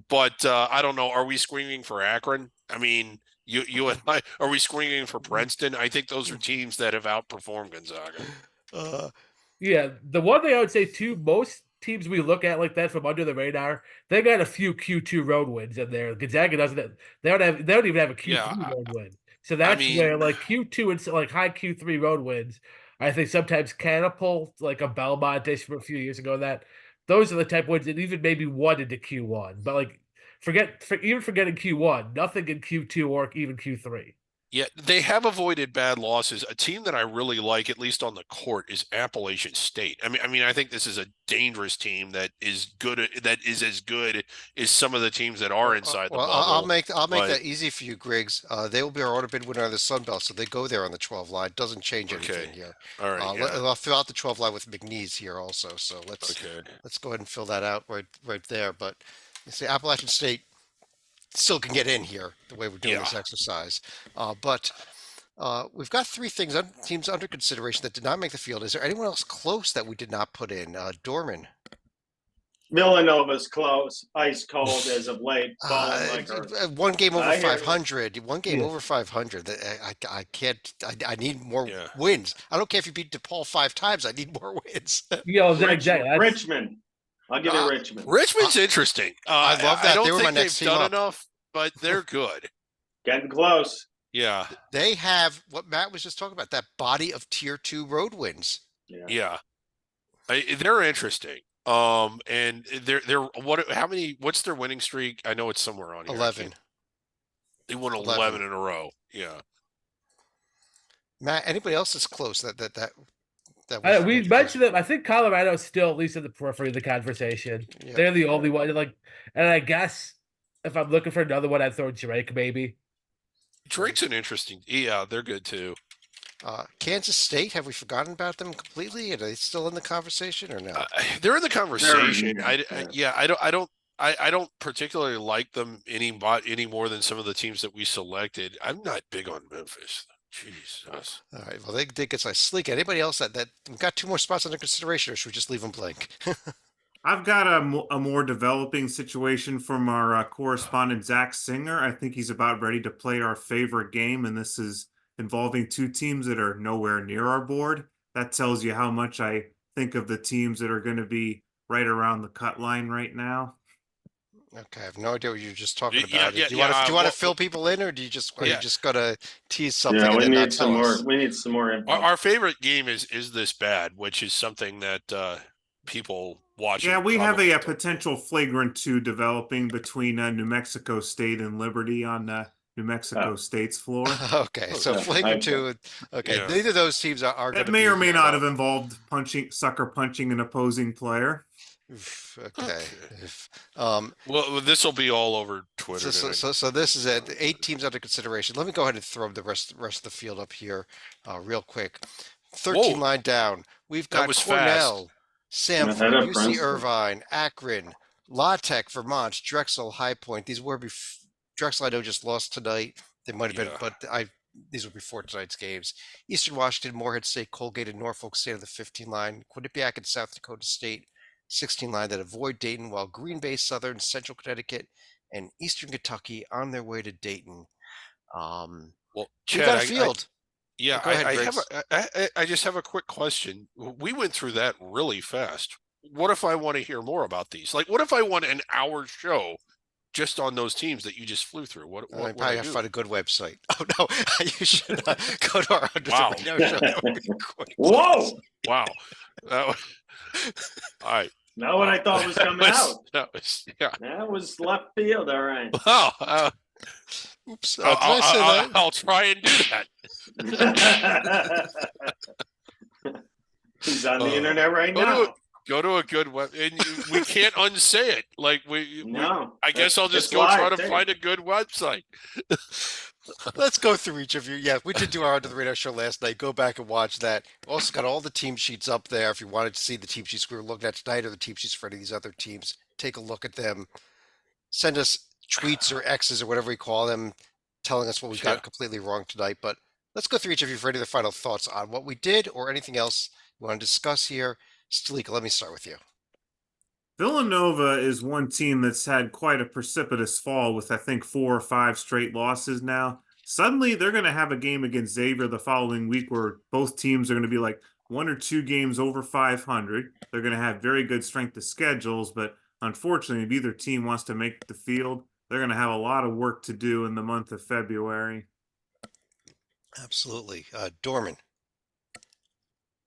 but I don't know. Are we screaming for Akron? I mean, you and I, are we screaming for Princeton? I think those are teams that have outperformed Gonzaga. Yeah, the one thing I would say too, most teams we look at like that from under the radar, they got a few Q2 road wins in there. Gonzaga doesn't. They don't even have a Q3 Yeah, road win. So that's mean- where like Q2 and like high Q3 road wins, I think sometimes catapult like a Belmont-ish from a few years ago. That those are the type of wins that even maybe one into Q1, but like even forgetting Q1, nothing in Q2 or even Q3. Yeah, they have avoided bad losses. A team that I really like, at least on the court, is Appalachian State. I think this is a dangerous team that is that is as good as some of the teams that are inside the Well, bubble. I'll make but- that easy for you, Griggs. They will be our auto bid winner of the Sun Belt, so they go there on the 12 line. Doesn't change anything Okay. here. All right. Yeah. I'll fill out the 12 line with McNeese here also. So let's go ahead and fill that out right there. But you see, Appalachian State still can get in here the way we're doing this exercise. But we've got three teams under consideration that did not make the field. Is there anyone else close that we did not put in? Dorman. Villanova's close, ice cold as of late, falling like One game over I hear you. 500. One game Yeah. over 500. I can't. I need more Yeah. wins. I don't care if you beat DePaul 5 times. I need more wins. Exactly. That's- Richmond. I'll give you Richmond. Richmond's interesting. I love that. I don't They were my think next they've team done up. enough, but they're good. Getting close. Yeah. They have what Matt was just talking about. That body of tier 2 road wins. Yeah. They're interesting. And they're what's their winning streak? I know it's somewhere on here. 11. They won 11. 11 in a row. Yeah. Matt, anybody else that's close that we mentioned them. I think Colorado's still at least in the periphery of the conversation. Yeah. They're the only one. And I guess if I'm looking for another one, I'd throw Drake maybe. Drake's an interesting. Yeah, they're good too. Kansas State, have we forgotten about them completely? Are they still in the conversation or no? They're in the conversation. yeah. I don't particularly like them any more than some of the teams that we selected. I'm not big on Memphis. Jesus. All right. Well, they did get sleek. Anybody else that we've got 2 more spots under consideration, or should we just leave them blank? I've got a more developing situation from our correspondent, Zach Singer. I think he's about ready to play our favorite game, and this is involving 2 teams that are nowhere near our board. That tells you how much I think of the teams that are going to be right around the cut line right now. Okay, I have no idea what you're just talking Yeah, about. yeah, do you want to well, fill people in, or do you just are you yeah. just gonna tease something? Yeah, and we then not need some tell more. us? We need some more info. Our favorite game is this bad, which is something that people watching. Yeah, we have probably a don't. potential flagrant 2 developing between New Mexico State and Liberty on New Mexico State's floor. Okay, so yeah, flagrant 2. Okay, Yeah. neither of those teams are going It to may be or may here, not though. have involved sucker punching an opposing player. Oof, okay. Well, this will be all over Twitter. So this is it. 8 teams under consideration. Let me go ahead and throw the rest of the field up here, real quick. 13 Whoa. line down. We've That got was Cornell, Samford, Ahead of UC Princeton. Irvine, Akron, La Tech, Vermont, Drexel, High Point. These were Drexel. I know just lost tonight. They might have Yeah. been, but these were before tonight's games. Eastern Washington, Morehead State, Colgate, and Norfolk State of the 15 line. Quinnipiac and South Dakota State, 16 line that avoid Dayton, while Green Bay, Southern, Central Connecticut, and Eastern Kentucky on their way to Dayton. Well, We Chad, got a field. yeah, Go ahead, I have Briggs. I just have a quick question. We went through that really fast. What if I want to hear more about these? Like, what if I want an hour show just on those teams that you just flew through? What I would probably I have to do? find a good website. Oh no, you should go to our Under the Wow. Radar show. That would be great. Whoa! Wow. All right. Not what I thought was coming out. Yeah. That was left field. All right. Wow. Oops. Did I say that? I'll try and do that. He's on the Uh, internet right go to now. Go to a good web, and we can't unsay it. Like No. I guess I'll just it's go try live, to too. find a good website. Let's go through each of you. Yeah, we did do our Under the Radar show last night. Go back and watch that. We also got all the team sheets up there. If you wanted to see the team sheets we were looking at tonight or the team sheets for any of these other teams, take a look at them. Send us tweets or X's or whatever we call them, telling us what we Yeah. got completely wrong tonight. But let's go through each of you for any of the final thoughts on what we did or anything else you want to discuss here. Stalika, let me start with you. Villanova is one team that's had quite a precipitous fall with, I think, 4 or 5 straight losses now. Suddenly, they're going to have a game against Xavier the following week where both teams are going to be like 1 or 2 games over 500. They're going to have very good strength of schedules, but unfortunately, if either team wants to make the field, they're going to have a lot of work to do in the month of February. Absolutely. Dorman.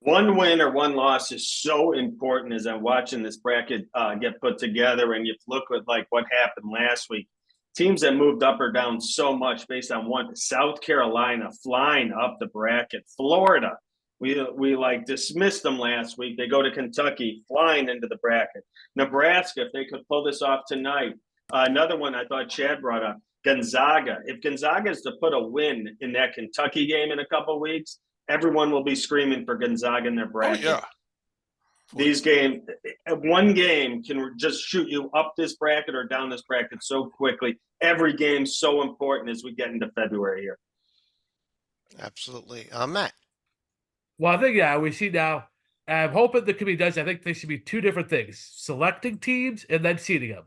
One win or one loss is so important as I'm watching this bracket get put together. And you look at like what happened last week. Teams that moved up or down so much based on one. South Carolina flying up the bracket. Florida, we like dismissed them last week. They go to Kentucky, flying into the bracket. Nebraska, if they could pull this off tonight. Another one I thought Chad brought up, Gonzaga. If Gonzaga is to put a win in that Kentucky game in a couple of weeks, everyone will be screaming for Gonzaga in their Oh bracket. yeah. These games, one game can just shoot you up this bracket or down this bracket so quickly. Every game's so important as we get into February here. Absolutely. Matt. Well, I think, yeah, we see now. I'm hoping the committee does. I think there should be two different things: selecting teams and then seeding them.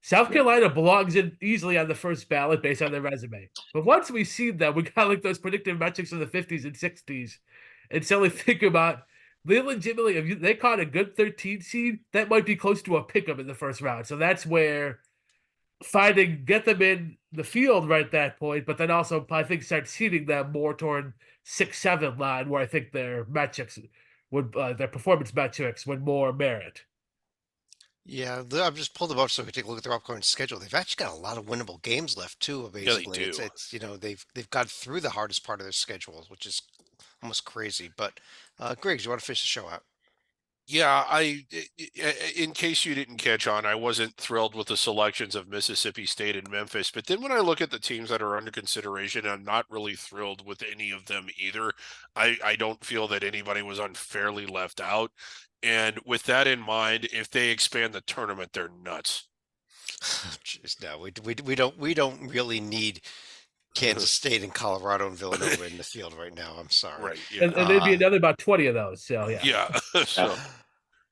South Carolina belongs in easily on the first ballot based on their resume. But once we seed them, we got like those predictive metrics in the 50s and 60s. And suddenly think about they legitimately, if they caught a good 13 seed, that might be close to a pick 'em in the first round. So that's where get them in the field right at that point, but then also I think start seeding them more toward 6-7 line where I think their metrics would their performance metrics would more merit. Yeah, I've just pulled them up so we can take a look at their upcoming schedule. They've actually got a lot of winnable games left too. they Basically, do. it's they've got through the hardest part of their schedules, which is almost crazy. But Griggs, you want to finish the show out? Yeah, in case you didn't catch on, I wasn't thrilled with the selections of Mississippi State and Memphis. But then when I look at the teams that are under consideration, I'm not really thrilled with any of them either. I don't feel that anybody was unfairly left out. And with that in mind, if they expand the tournament, they're nuts. Jeez, no, we don't really need Kansas State and Colorado and Villanova in the field right now. I'm sorry. Right. And Yeah. there'd be another about 20 of those. So yeah. Yeah. So,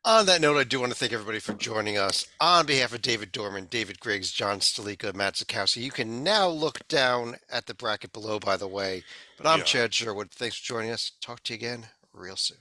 On that note, I do want to thank everybody for joining us. On behalf of David Dorman, David Griggs, John Stalika, Matt Zukowski, you can now look down at the bracket below, by the way. But I'm Yeah. Chad Sherwood. Thanks for joining us. Talk to you again real soon.